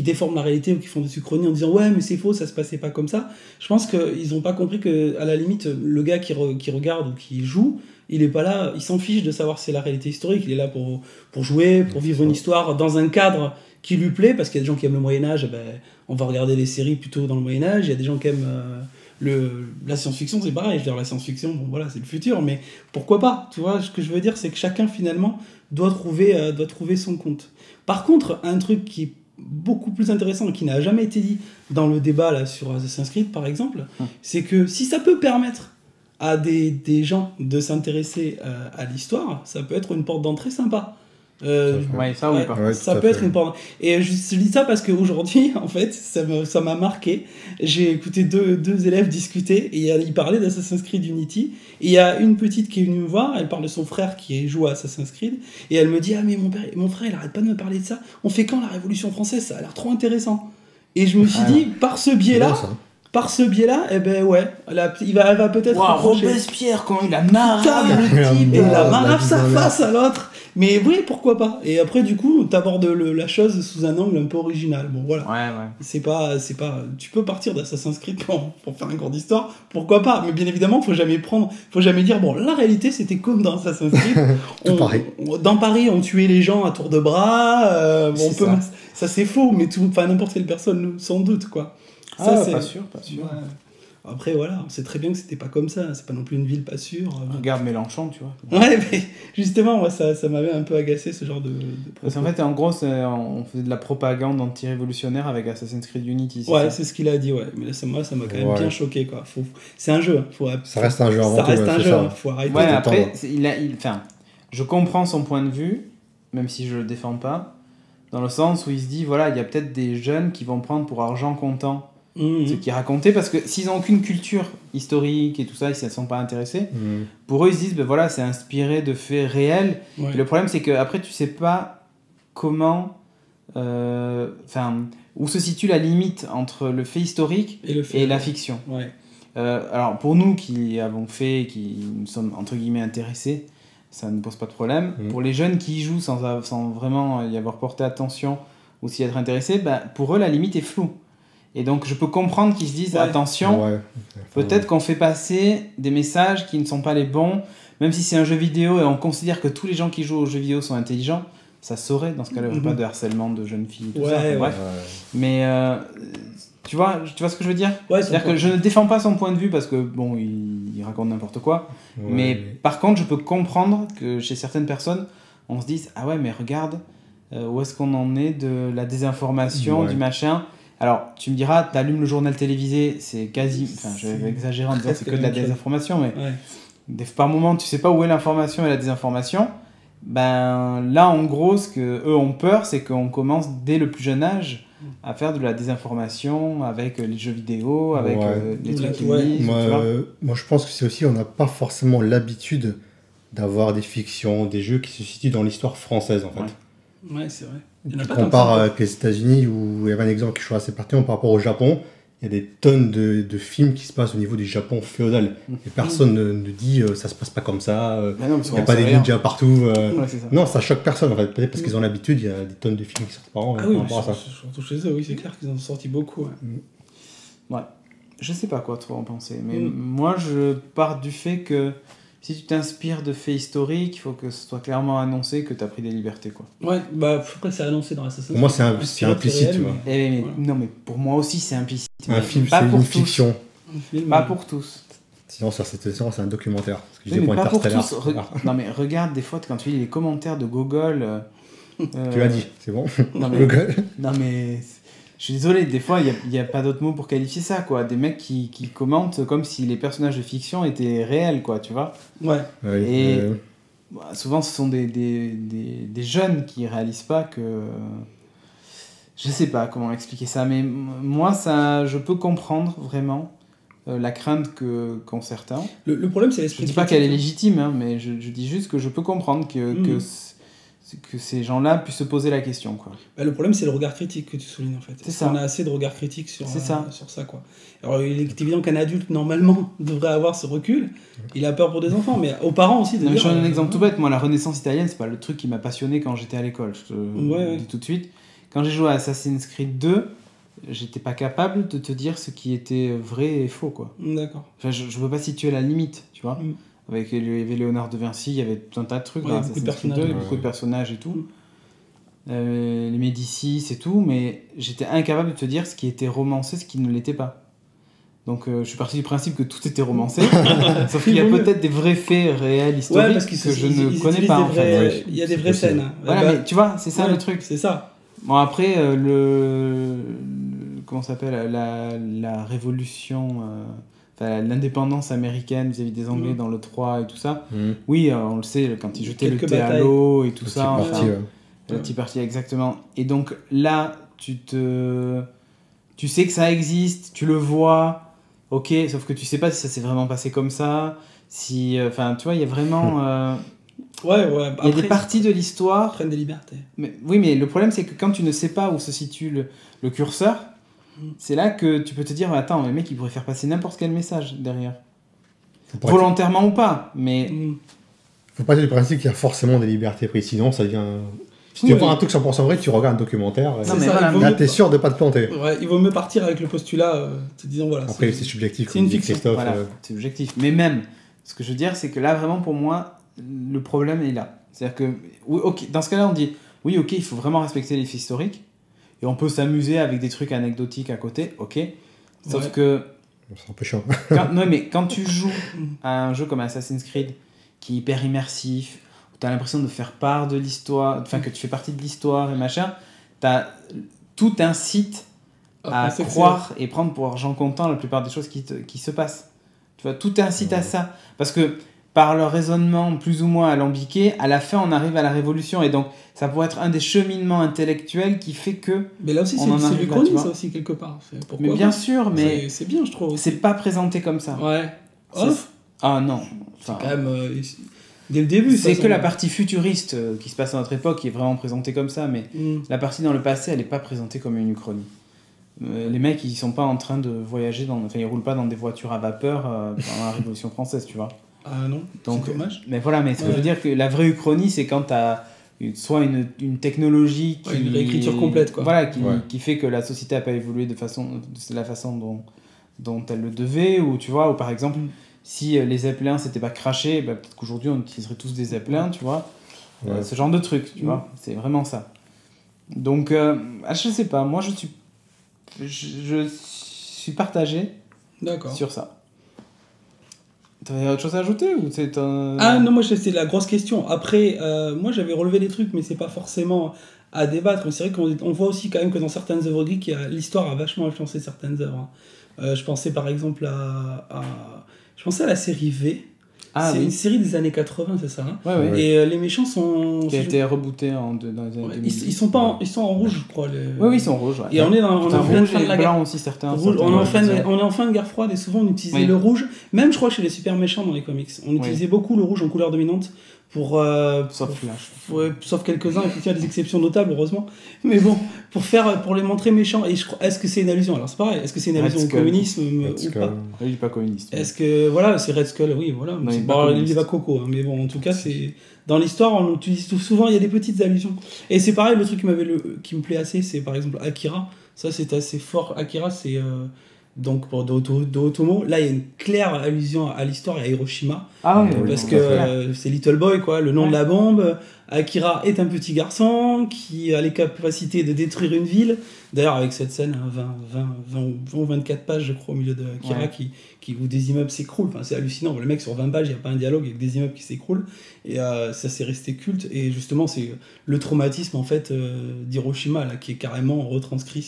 déforment la réalité ou qui font des uchronies en disant ouais, mais c'est faux, ça se passait pas comme ça, je pense qu'ils n'ont pas compris que, à la limite, le gars qui regarde ou qui joue, il est pas là, il s'en fiche de savoir si c'est la réalité historique, il est là pour jouer, pour vivre une histoire dans un cadre qui lui plaît, parce qu'il y a des gens qui aiment le Moyen-Âge, on va regarder les séries plutôt dans le Moyen-Âge, il y a des gens qui aiment. La science-fiction, c'est pareil, je veux dire, la science-fiction, bon voilà, c'est le futur, mais pourquoi pas, tu vois, ce que je veux dire, c'est que chacun, finalement, doit trouver son compte. Par contre, un truc qui est beaucoup plus intéressant et qui n'a jamais été dit dans le débat là, sur Assassin's Creed, par exemple, c'est que si ça peut permettre à des gens de s'intéresser à l'histoire, ça peut être une porte d'entrée sympa. Ça peut être une porte. Et je dis ça parce qu'aujourd'hui, en fait, ça m'a marqué. J'ai écouté deux élèves discuter et ils parlaient d'Assassin's Creed Unity. Et il y a une petite qui est venue me voir, elle parle de son frère qui joue à Assassin's Creed. Et elle me dit ah, mais mon frère, il arrête pas de me parler de ça. On fait quand la Révolution française? Ça a l'air trop intéressant. Et je me suis dit, par ce biais-là, eh ben ouais, elle va peut-être. Wow, Robespierre, comment il a marave le type, et il a marave sa face à l'autre. Mais oui, pourquoi pas. Et après, du coup, t'abordes la chose sous un angle un peu original. Bon, voilà. Ouais. C'est pas. Tu peux partir d'Assassin's Creed pour faire un cours d'histoire, pourquoi pas. Mais bien évidemment, faut jamais dire, bon, la réalité, c'était comme dans Assassin's Creed. Pareil. Dans Paris, on tuait les gens à tour de bras. Ça, c'est faux, mais n'importe quelle personne, sans doute, quoi. Ça, c'est pas sûr. Ouais. Après, voilà, on sait très bien que c'était pas comme ça, c'est pas non plus une ville pas sûre. Regarde Mélenchon, tu vois. Ouais, mais justement, moi, ça m'avait un peu agacé, ce genre de Parce qu'en fait, en gros, on faisait de la propagande anti-révolutionnaire avec Assassin's Creed Unity. Ouais, c'est ce qu'il a dit, ouais. Mais là, ça m'a quand même bien choqué, quoi. C'est un jeu. Ça reste un jeu avant tout. Ça reste un jeu, faut arrêter. Ouais, après, je comprends son point de vue, même si je le défends pas, dans le sens où il se dit, voilà, il y a peut-être des jeunes qui vont prendre pour argent comptant ce qui est raconté, parce que s'ils n'ont aucune culture historique et tout ça, ils ne sont pas intéressés, pour eux ils se disent, ben voilà, c'est inspiré de faits réels. Et le problème c'est qu'après tu sais pas comment, où se situe la limite entre le fait historique et la fiction. Alors pour nous qui avons fait, qui nous sommes entre guillemets intéressés, ça ne pose pas de problème. Pour les jeunes qui y jouent sans vraiment y avoir porté attention ou s'y être intéressés, pour eux la limite est floue. Et donc je peux comprendre qu'ils se disent attention, peut-être qu'on fait passer des messages qui ne sont pas les bons, même si c'est un jeu vidéo et on considère que tous les gens qui jouent aux jeux vidéo sont intelligents, ça saurait dans ce cas-là, pas de harcèlement de jeunes filles, tout ça. Bref. Mais Tu vois ce que je veux dire? Ouais, c'est-à-dire que je ne défends pas son point de vue parce que bon, il raconte n'importe quoi. Ouais, mais par contre, je peux comprendre que chez certaines personnes, on se dise ah ouais, mais regarde, où est-ce qu'on en est de la désinformation, du machin. Alors, tu me diras, t'allumes le journal télévisé, c'est quasi. Enfin, je vais exagérer en disant c'est que de la désinformation, mais par moment, tu sais pas où est l'information et la désinformation. Ben là, en gros, ce que eux ont peur, c'est qu'on commence dès le plus jeune âge à faire de la désinformation avec les jeux vidéo, avec les trucs qui lisent. Moi, je pense que c'est aussi, on n'a pas forcément l'habitude d'avoir des fictions, des jeux qui se situent dans l'histoire française, en fait. Ouais, c'est vrai. On compare avec les États-Unis, où il y avait un exemple qui je trouve assez pertinent par rapport au Japon. Il y a des tonnes de films qui se passent au niveau du Japon féodal. Et personne ne dit ça se passe pas comme ça, il n'y a pas des ninjas partout. Non, ça choque personne en fait. Peut-être parce qu'ils ont l'habitude, il y a des tonnes de films qui sortent par an. Ah oui, surtout chez eux, oui, c'est clair qu'ils en ont sorti beaucoup. Ouais. Je sais pas quoi trop en penser, mais moi je pars du fait que si tu t'inspires de faits historiques, il faut que ce soit clairement annoncé que tu as pris des libertés, quoi. Ouais, bah après c'est annoncé dans Assassin's Creed. Pour moi c'est implicite, tu vois. Non mais pour moi aussi c'est implicite. Un film c'est une fiction. Pas pour tous. Sinon c'est un documentaire. Parce que mais pas pour tous. Non mais regarde des fois quand tu lis les commentaires de Google. Tu l'as dit, c'est bon. Non mais je suis désolé, des fois il n'y a pas d'autre mot pour qualifier ça, quoi. Des mecs qui commentent comme si les personnages de fiction étaient réels, quoi, tu vois. Ouais. Et souvent ce sont des jeunes qui réalisent pas que... Je sais pas comment expliquer ça, mais moi ça, je peux comprendre vraiment la crainte qu'ont certains. Le problème c'est l'esprit. Je dis pas qu'elle est légitime, hein, mais je dis juste que je peux comprendre que ces gens-là puissent se poser la question, quoi. Bah, le problème c'est le regard critique que tu soulignes en fait. C'est ça. On a assez de regard critique sur ça, quoi. Alors il est évident qu'un adulte normalement devrait avoir ce recul. Il a peur pour des enfants, mais aux parents aussi. Je donne un exemple tout bête. Moi, la Renaissance italienne, c'est pas le truc qui m'a passionné quand j'étais à l'école. Je te dis tout de suite. Quand j'ai joué à Assassin's Creed 2, j'étais pas capable de te dire ce qui était vrai et faux, quoi. D'accord. Enfin, je veux pas situer la limite, tu vois. Avec il y avait Léonard de Vinci, il y avait tout un tas de trucs dans Assassin's Creed 2, beaucoup de personnages et tout. Les Médicis et tout, mais j'étais incapable de te dire ce qui était romancé, ce qui ne l'était pas. Donc je suis parti du principe que tout était romancé, sauf qu'il y a peut-être des vrais faits réels, historiques, que je ne connais pas, en fait. Il y a des vraies scènes. Voilà, mais tu vois, c'est ça le truc. C'est ça. Bon, après, comment ça s'appelle, la révolution... l'indépendance américaine vis-à-vis des Anglais dans le 3 et tout ça. Oui, on le sait, quand ils jetaient le thé à l'eau et tout ça. La petite partie, exactement. Et donc là, tu sais que ça existe, tu le vois, ok, sauf que tu sais pas si ça s'est vraiment passé comme ça. Si, tu vois, il y a vraiment... il y a des parties de l'histoire... Prennent des libertés. Oui, mais le problème, c'est que quand tu ne sais pas où se situe le curseur, c'est là que tu peux te dire, attends, le mec il pourrait faire passer n'importe quel message derrière. Volontairement ou pas, mais... Faut pas dire du principe qu'il y a forcément des libertés prises, sinon ça devient... Si tu veux voir un truc 100% vrai, tu regardes un documentaire, là t'es sûr de pas te planter. Ouais, il vaut mieux partir avec le postulat, te disant voilà... Après c'est subjectif, c'est une fiction. Voilà, c'est subjectif. Mais même, ce que je veux dire, c'est que là vraiment pour moi, le problème est là. C'est-à-dire que, dans ce cas-là on dit, oui ok, il faut vraiment respecter les faits historiques, et on peut s'amuser avec des trucs anecdotiques à côté, ok. Sauf que... C'est un peu chiant. Non, mais quand tu joues à un jeu comme Assassin's Creed, qui est hyper immersif, où tu as l'impression de faire part de l'histoire, enfin que tu fais partie de l'histoire et machin, tout t'incite à croire et prendre pour argent comptant la plupart des choses qui se passent. Tu vois, tout t'incite à ça. Parce que par leur raisonnement plus ou moins alambiqué, à la fin on arrive à la révolution, et donc ça pourrait être un des cheminements intellectuels qui fait que... Mais là aussi c'est du chronie, ça aussi quelque part. Mais bien sûr, mais... C'est bien, je trouve. C'est pas présenté comme ça. Ouais. Ah non. C'est quand même... dès le début, c'est que la partie futuriste qui se passe à notre époque qui est vraiment présentée comme ça, mais la partie dans le passé, elle est pas présentée comme une uchronie. Les mecs, ils sont pas en train de voyager ils roulent pas dans des voitures à vapeur dans la Révolution française, tu vois. Ah non, donc, c'est dommage. Mais voilà, mais ce que je veux dire, que la vraie uchronie, c'est quand t'as soit une technologie qui... une réécriture complète, quoi. Voilà, qui fait que la société n'a pas évolué de la façon dont elle le devait, ou tu vois, ou par exemple, si les Zeppelins s'étaient pas crashés, peut-être qu'aujourd'hui on utiliserait tous des Zeppelins, tu vois. Ce genre de truc, tu vois. C'est vraiment ça. Donc, je sais pas, moi je suis je suis partagé sur ça. T'avais autre chose à ajouter ou c'est un... Ah non, moi c'est la grosse question. Après, moi j'avais relevé des trucs, mais c'est pas forcément à débattre. Mais c'est vrai qu'on voit aussi quand même que dans certaines œuvres geeks, l'histoire a vachement influencé certaines œuvres. Je pensais par exemple je pensais à la série V. C'est une série des années 80, c'est ça, hein. Ouais. Et les méchants sont... Qui a été rebooté dans les années 2010. Ils sont en rouge, je crois. Oui, ils sont en rouge. Ouais. Et on est en pleine fin de la guerre aussi, certains. On est en fin de guerre froide et souvent on utilisait le rouge, même je crois chez les super méchants dans les comics. On utilisait beaucoup le rouge en couleur dominante pour... sauf Flash. Sauf quelques-uns, il y a des exceptions notables, heureusement. Mais bon, pour les montrer méchants. Et est-ce que c'est une allusion? Alors c'est pareil, est-ce que c'est une allusion au communisme ou pas? Il n'est pas communiste. Est-ce que, voilà, c'est Red Skull, oui, voilà. Il va coco, hein, mais bon, en tout cas, c'est... Dans l'histoire, on utilise souvent, il y a des petites allusions. Et c'est pareil, le truc qui me plaît assez, c'est par exemple Akira. Ça, c'est assez fort. Akira, c'est... donc pour d'Otomo, là il y a une claire allusion à l'histoire et à Hiroshima. Parce que c'est Little Boy, quoi, le nom de la bombe. Akira est un petit garçon qui a les capacités de détruire une ville. D'ailleurs, avec cette scène, 20 ou 24 pages, je crois, au milieu de Akira, où des immeubles s'écroulent. Enfin, c'est hallucinant. Le mec, sur 20 pages, il n'y a pas un dialogue avec des immeubles qui s'écroulent. Et ça s'est resté culte. Et justement, c'est le traumatisme, en fait, d'Hiroshima, là, qui est carrément retranscrit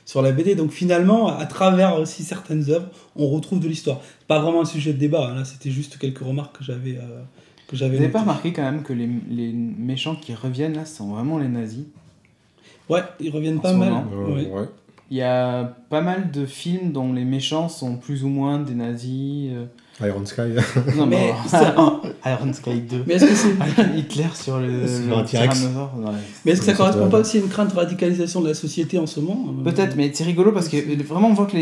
sur la BD. Donc, finalement, à travers aussi certaines œuvres, on retrouve de l'histoire. C'est pas vraiment un sujet de débat. Hein. Là, c'était juste quelques remarques que j'avais. Vous n'avez pas remarqué quand même que les méchants qui reviennent là sont vraiment les nazis? Ouais, ils reviennent pas mal. Ouais. Il y a pas mal de films dont les méchants sont plus ou moins des nazis. Iron Sky. Non, mais Iron Sky 2. Mais est-ce que c'est Hitler sur le tyrannosaure? Mais est-ce que ça correspond pas aussi à une crainte de radicalisation de la société en ce moment? Peut-être, mais c'est rigolo parce que vraiment on voit que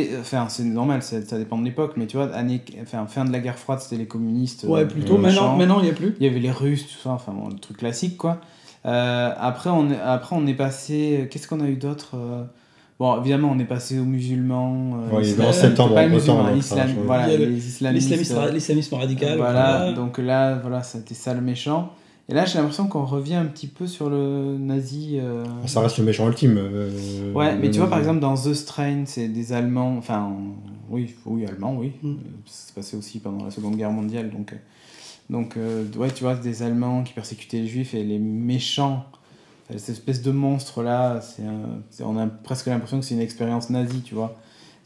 c'est normal, ça dépend de l'époque, mais tu vois, fin de la guerre froide, c'était les communistes. Ouais, plutôt. Maintenant, il n'y a plus. Il y avait les Russes, tout ça, enfin bon, le truc classique, quoi. Après, on est passé. Qu'est-ce qu'on a eu d'autre? Bon, évidemment, on est passé aux musulmans. En septembre, pas les musulmans, les islamistes. L'islamisme radical. Voilà, donc là, voilà, c'était ça le méchant. Et là, j'ai l'impression qu'on revient un petit peu sur le nazi. Ça reste le méchant ultime. Ouais, mais tu vois, par exemple, dans The Strain, c'est des Allemands. Enfin, oui, Allemands, oui. Ça s'est passé aussi pendant la Seconde Guerre mondiale. Donc ouais, tu vois, des Allemands qui persécutaient les Juifs et les méchants. Cette espèce de monstre là, on a presque l'impression que c'est une expérience nazie, tu vois.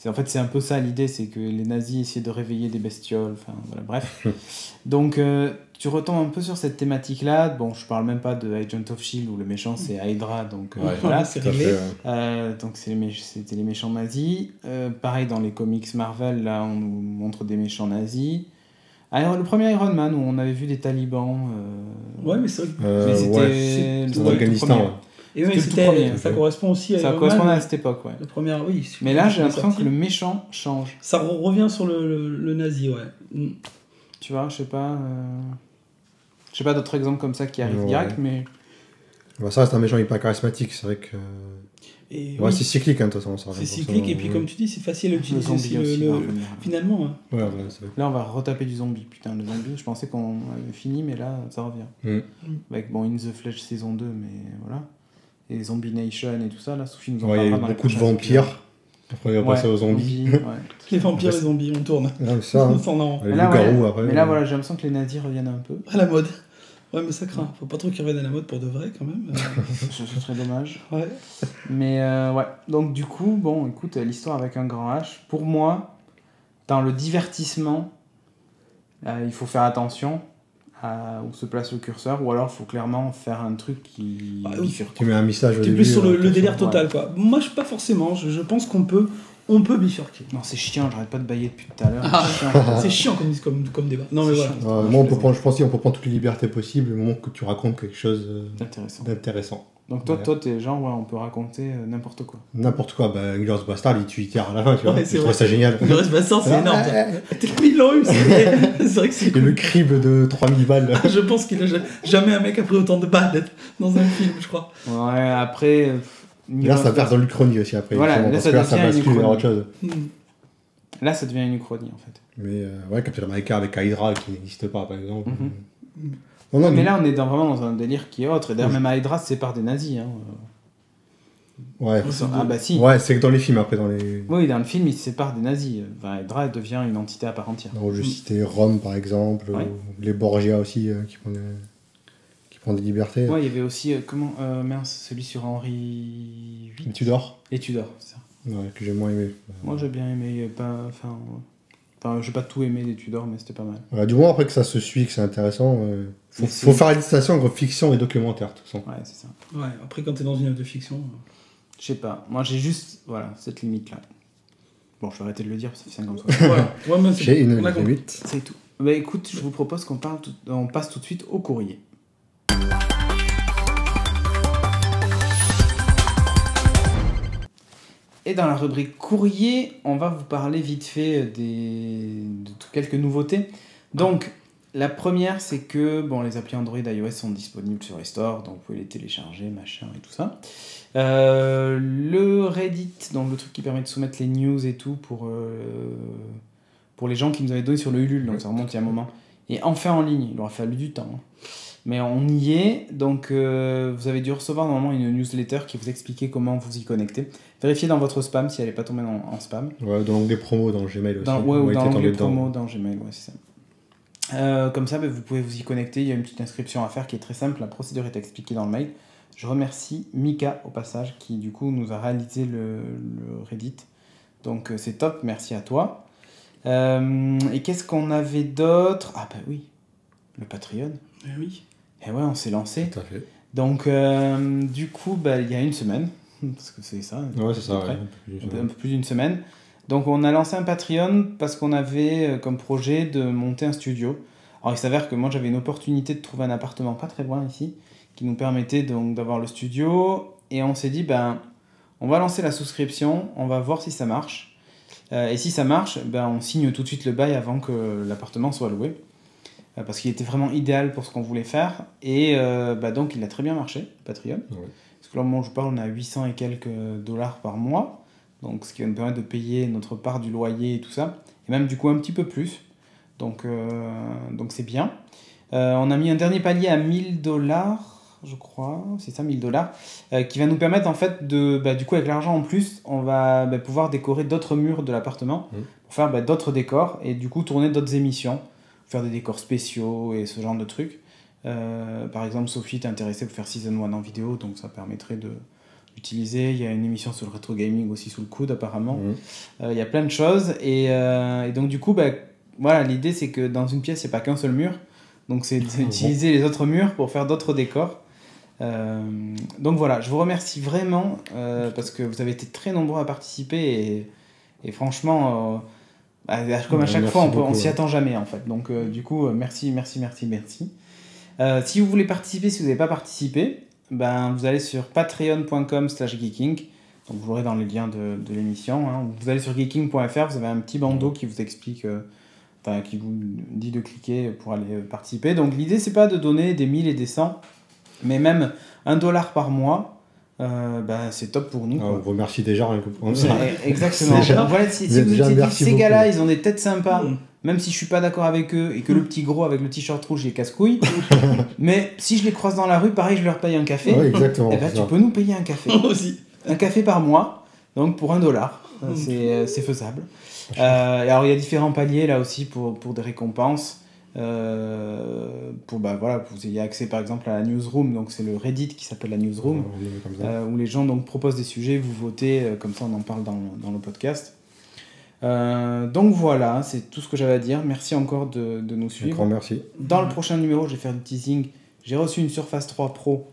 En fait, c'est un peu ça l'idée, c'est que les nazis essayaient de réveiller des bestioles, enfin voilà, bref. Donc tu retombes un peu sur cette thématique là. Bon, je parle même pas de Agent of Shield où le méchant c'est Hydra, donc voilà, c'est réglé. Donc c'était les méchants nazis. Pareil dans les comics Marvel, là on nous montre des méchants nazis. Le premier Iron Man où on avait vu des talibans. Ouais, mais c'est vrai que c'était l'Afghanistan. Et oui, ça correspond aussi à. Ça correspondait à cette époque, ouais. Le premier, oui. Mais là, j'ai l'impression que le méchant change. Ça revient sur le nazi, ouais. Tu vois, je sais pas d'autres exemples comme ça qui arrivent direct, mais. Bah, ça reste un méchant hyper charismatique, c'est vrai que. C'est cyclique, hein, de toute façon. C'est cyclique, et puis comme tu dis, c'est facile à utiliser aussi, finalement. Hein. Ouais, là, on va retaper du zombie. Putain, le zombie, je pensais qu'on avait fini, mais là, ça revient. Avec In the Flesh saison 2, mais voilà. Et Zombie Nation et tout ça, là, Sophie nous en parlera. Il y a eu beaucoup de vampires. Après, on va passer aux zombies. Les vampires, les zombies, on tourne. C'est ça. Les loups-garous, après. Mais là, voilà, j'ai l'impression que les nazis reviennent un peu. À la mode. Ouais, mais ça craint. Faut pas trop qu'ils reviennent à la mode pour de vrai, quand même. Ce serait dommage. Ouais. Mais ouais. Donc, du coup, bon, écoute, l'histoire avec un grand H, pour moi, dans le divertissement, il faut faire attention à où se place le curseur, ou alors il faut clairement faire un truc qui bifurque. Tu mets un message au début. Tu es plus sur le délire total, quoi. Moi, pas forcément. Je pense qu'on peut bifurquer. Non, c'est chiant, j'arrête pas de bailler depuis tout à l'heure. C'est chiant comme débat. Non, mais voilà. Moi, je pense qu'on peut prendre toutes les libertés possibles, au moment que tu racontes quelque chose d'intéressant. Donc toi, t'es genre, on peut raconter n'importe quoi. N'importe quoi, Inglourious Bastard, il tue Hitler à la fin, tu vois. Je trouve ça génial. Inglourious Bastard, c'est énorme. Tellement ils l'ont eu, c'est vrai que c'est cool. Et le crible de 3000 balles. Je pense qu'il a jamais un mec a pris autant de balles dans un film, je crois. Ouais, après... Là, ça perd dans l'Uchronie aussi, après. Voilà, là, ça bascule vers autre chose. Là, ça devient une Uchronie, en fait. Mais ouais, Captain America avec Hydra qui n'existe pas, par exemple. Mais là, on est vraiment dans un délire qui est autre. Et d'ailleurs, même Hydra se sépare des nazis. Hein. Ouais. Ah bah si. Ouais, c'est que dans les films, après, dans les... Oui, dans le film, il se sépare des nazis. Enfin, Hydra devient une entité à part entière. Donc, je citais Rome, par exemple, Ouais. ou les Borgia aussi, qui prennent des libertés. Ouais, il y avait aussi, celui sur Henri VIII. Les Tudors. Les Tudors, c'est ça. Ouais, que j'ai moins aimé. Moi, j'ai bien aimé, j'ai pas tout aimé des Tudors, mais c'était pas mal. Voilà, du moins, après que ça se suit, que c'est intéressant, faut faire la distinction entre fiction et documentaire, de toute façon. Ouais, c'est ça. Ouais, après, quand t'es dans une œuvre de fiction... Je sais pas. Moi, j'ai juste, cette limite-là. Bon, je vais arrêter de le dire, parce que c'est 50 Voilà. Ouais, mais J'ai une on a compris. limite. C'est tout. Bah écoute, je vous propose qu'on passe tout de suite au courrier. Et dans la rubrique courrier, on va vous parler vite fait de quelques nouveautés. Donc, la première, c'est que les applis Android et iOS sont disponibles sur les stores, donc vous pouvez les télécharger, machin et tout ça. Le Reddit, donc le truc qui permet de soumettre les news et tout pour les gens qui nous avaient donné sur le Ulule, donc ça remonte il y a un moment. Et enfin en ligne, il aura fallu du temps. Hein. Mais on y est, donc vous avez dû recevoir normalement une newsletter qui vous expliquait comment vous y connecter. Vérifiez dans votre spam si elle n'est pas tombée en spam. Ouais, dans l'onglet promo dans Gmail aussi. Ou dans l'onglet promo dans Gmail, ouais, c'est ça. Comme ça, vous pouvez vous y connecter, il y a une petite inscription à faire qui est très simple, la procédure est expliquée dans le mail. Je remercie Mika au passage qui du coup nous a réalisé le Reddit. Donc c'est top, merci à toi. Et qu'est-ce qu'on avait d'autre ? Ah bah oui, le Patreon. Eh oui. Et ouais, on s'est lancé. Tout à fait. Donc du coup, il y a une semaine, parce que c'est ça. Ouais, c'est ça. Ouais, Ouais, un peu plus d'une semaine. Donc on a lancé un Patreon parce qu'on avait comme projet de monter un studio. Alors il s'avère que moi j'avais une opportunité de trouver un appartement pas très loin ici, qui nous permettait donc d'avoir le studio, et on s'est dit on va lancer la souscription, on va voir si ça marche, et si ça marche, on signe tout de suite le bail avant que l'appartement soit loué, parce qu'il était vraiment idéal pour ce qu'on voulait faire, et donc il a très bien marché, Patreon, ouais. parce que là au moment où je parle on a 800 et quelques dollars par mois, donc ce qui va nous permettre de payer notre part du loyer et tout ça, et même du coup un petit peu plus, donc c'est bien. On a mis un dernier palier à $1000, je crois, c'est ça, $1000, qui va nous permettre en fait du coup avec l'argent en plus, on va pouvoir décorer d'autres murs de l'appartement, pour faire d'autres décors, et du coup tourner d'autres émissions, faire des décors spéciaux et ce genre de trucs. Par exemple, Sophie est intéressée pour faire Season 1 en vidéo, donc ça permettrait d'utiliser. Il y a une émission sur le rétro gaming aussi sous le coude apparemment. Il y a plein de choses, et donc du coup, voilà, l'idée c'est que dans une pièce, il n'y a pas qu'un seul mur, donc c'est d'utiliser les autres murs pour faire d'autres décors. Donc voilà, je vous remercie vraiment parce que vous avez été très nombreux à participer, et franchement, comme à chaque fois, on s'y attend jamais en fait. Donc du coup, merci. Si vous voulez participer, si vous n'avez pas participé, vous allez sur patreon.com/geeking, donc vous l'aurez dans les liens de l'émission, hein. Vous allez sur geeking.fr, vous avez un petit bandeau qui vous explique, qui vous dit de cliquer pour aller participer. Donc l'idée c'est pas de donner des 1000 et des 100, mais même $1 par mois, c'est top pour nous. On vous remercie déjà rien que pour ça. Exactement. Voilà, si vous étiez dit ces gars-là, ils ont des têtes sympas, même si je suis pas d'accord avec eux et que le petit gros avec le t-shirt rouge il est casse-couille, mais si je les croise dans la rue, pareil, je leur paye un café. Ouais, exactement. Tu peux nous payer un café. Aussi. Un café par mois, donc pour $1. C'est faisable. Alors il y a différents paliers là aussi pour des récompenses. Pour que vous ayez accès par exemple à la newsroom, donc c'est le Reddit qui s'appelle la newsroom, où les gens donc proposent des sujets, vous votez, comme ça on en parle dans le podcast. Donc voilà, c'est tout ce que j'avais à dire. Merci encore de nous suivre. Grand merci. Dans le prochain numéro, je vais faire du teasing. J'ai reçu une Surface 3 Pro,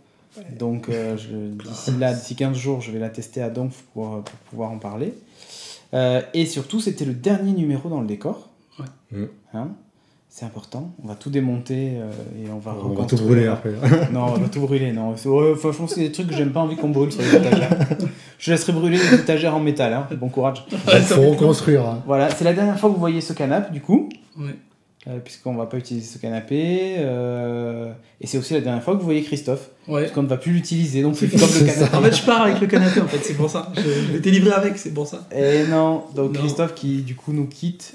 donc d'ici 15 jours je vais la tester à Donf pour pouvoir en parler, et surtout c'était le dernier numéro dans le décor. Hein, c'est important, on va tout démonter et on va tout brûler après. Non, on va tout brûler, non. Franchement, c'est des trucs que j'aime pas envie qu'on brûle sur les étagères. Je laisserai brûler les étagères en métal, hein. Bon courage. Il faut reconstruire. Hein. Voilà, c'est la dernière fois que vous voyez ce canapé, du coup. Ouais. Puisqu'on va pas utiliser ce canapé. Et c'est aussi la dernière fois que vous voyez Christophe. Ouais. Parce qu'on ne va plus l'utiliser, donc c'est comme le canapé. En fait, je pars avec le canapé, en fait, c'est pour ça. Je vais t'ai livré avec, c'est pour ça. Et non, donc non. Christophe qui, du coup, nous quitte.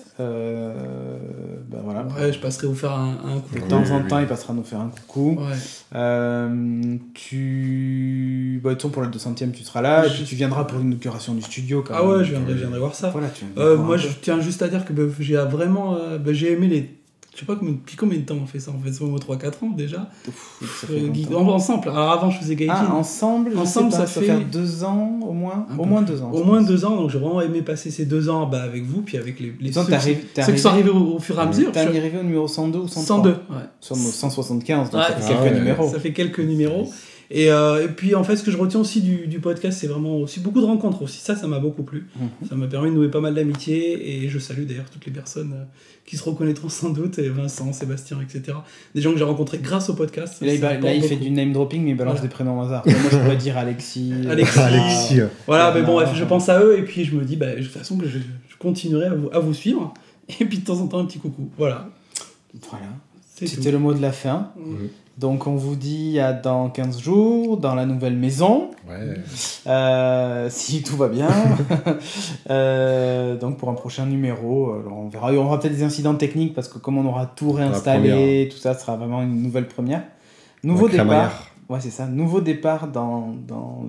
Voilà. Ouais, je passerai vous faire un coucou. De temps en temps, il passera nous faire un coucou. Ouais. Pour le 200e, tu seras là. Et puis tu viendras pour l'inauguration du studio. Quand ah même. Ouais, je viendrai voir ça. Voilà, moi, je tiens juste à dire que j'ai vraiment j'ai aimé les... Je sais pas depuis combien de temps on fait ça. On fait ça au moins 3-4 ans déjà. Ensemble. Alors avant, je faisais Gaijin. Ensemble, ça fait 2 ans au moins. Au moins 2 ans. Au moins 2 ans. Donc j'ai vraiment aimé passer ces 2 ans avec vous, puis avec les ceux qui sont arrivés au fur et à mesure. T'es arrivé au numéro 102 ou 103 102, ouais. Sur 175, donc ça fait quelques numéros. Ça fait quelques numéros. Et puis en fait, ce que je retiens aussi du podcast, c'est vraiment aussi beaucoup de rencontres aussi. Ça m'a beaucoup plu. Ça m'a permis de nouer pas mal d'amitié, et je salue d'ailleurs toutes les personnes qui se reconnaîtront sans doute, et Vincent, Sébastien, etc. Des gens que j'ai rencontrés grâce au podcast. Et là, il fait du name dropping, mais il balance des prénoms au hasard. Moi, je pourrais dire Alexis. Voilà, mais bon, bref, je pense à eux, et puis je me dis, de toute façon, que je continuerai à vous suivre, et puis de temps en temps, un petit coucou. Voilà. C'était le mot de la fin. Donc on vous dit à dans 15 jours, dans la nouvelle maison, si tout va bien. Donc pour un prochain numéro, alors on verra. Il y aura peut-être des incidents techniques, parce que comme on aura tout réinstallé, tout ça sera vraiment une nouvelle première. Nouveau départ. Ouais, c'est ça. Nouveau départ dans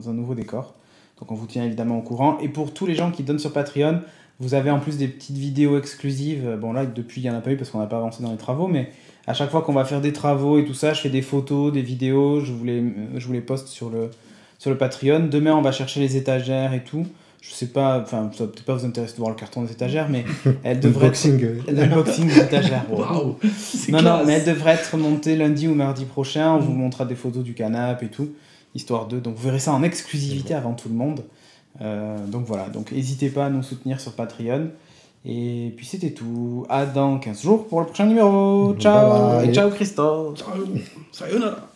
un nouveau décor. Donc on vous tient évidemment au courant. Et pour tous les gens qui donnent sur Patreon, vous avez en plus des petites vidéos exclusives. Bon là, depuis, il n'y en a pas eu parce qu'on n'a pas avancé dans les travaux, mais à chaque fois qu'on va faire des travaux et tout ça, je fais des photos, des vidéos, je vous les poste sur le Patreon. Demain, on va chercher les étagères et tout. Je sais pas, enfin, ça va peut-être pas vous intéresser de voir le carton des étagères, mais elle devrait l'unboxing des étagères. Waouh, mais elle devrait être montée lundi ou mardi prochain. On vous montrera des photos du canapé et tout, histoire de. Donc vous verrez ça en exclusivité avant tout le monde. Donc voilà, donc n'hésitez pas à nous soutenir sur Patreon. Et puis c'était tout. À dans 15 jours pour le prochain numéro. Ciao. Bye bye. Et ciao Christophe. Ciao. Sayonara.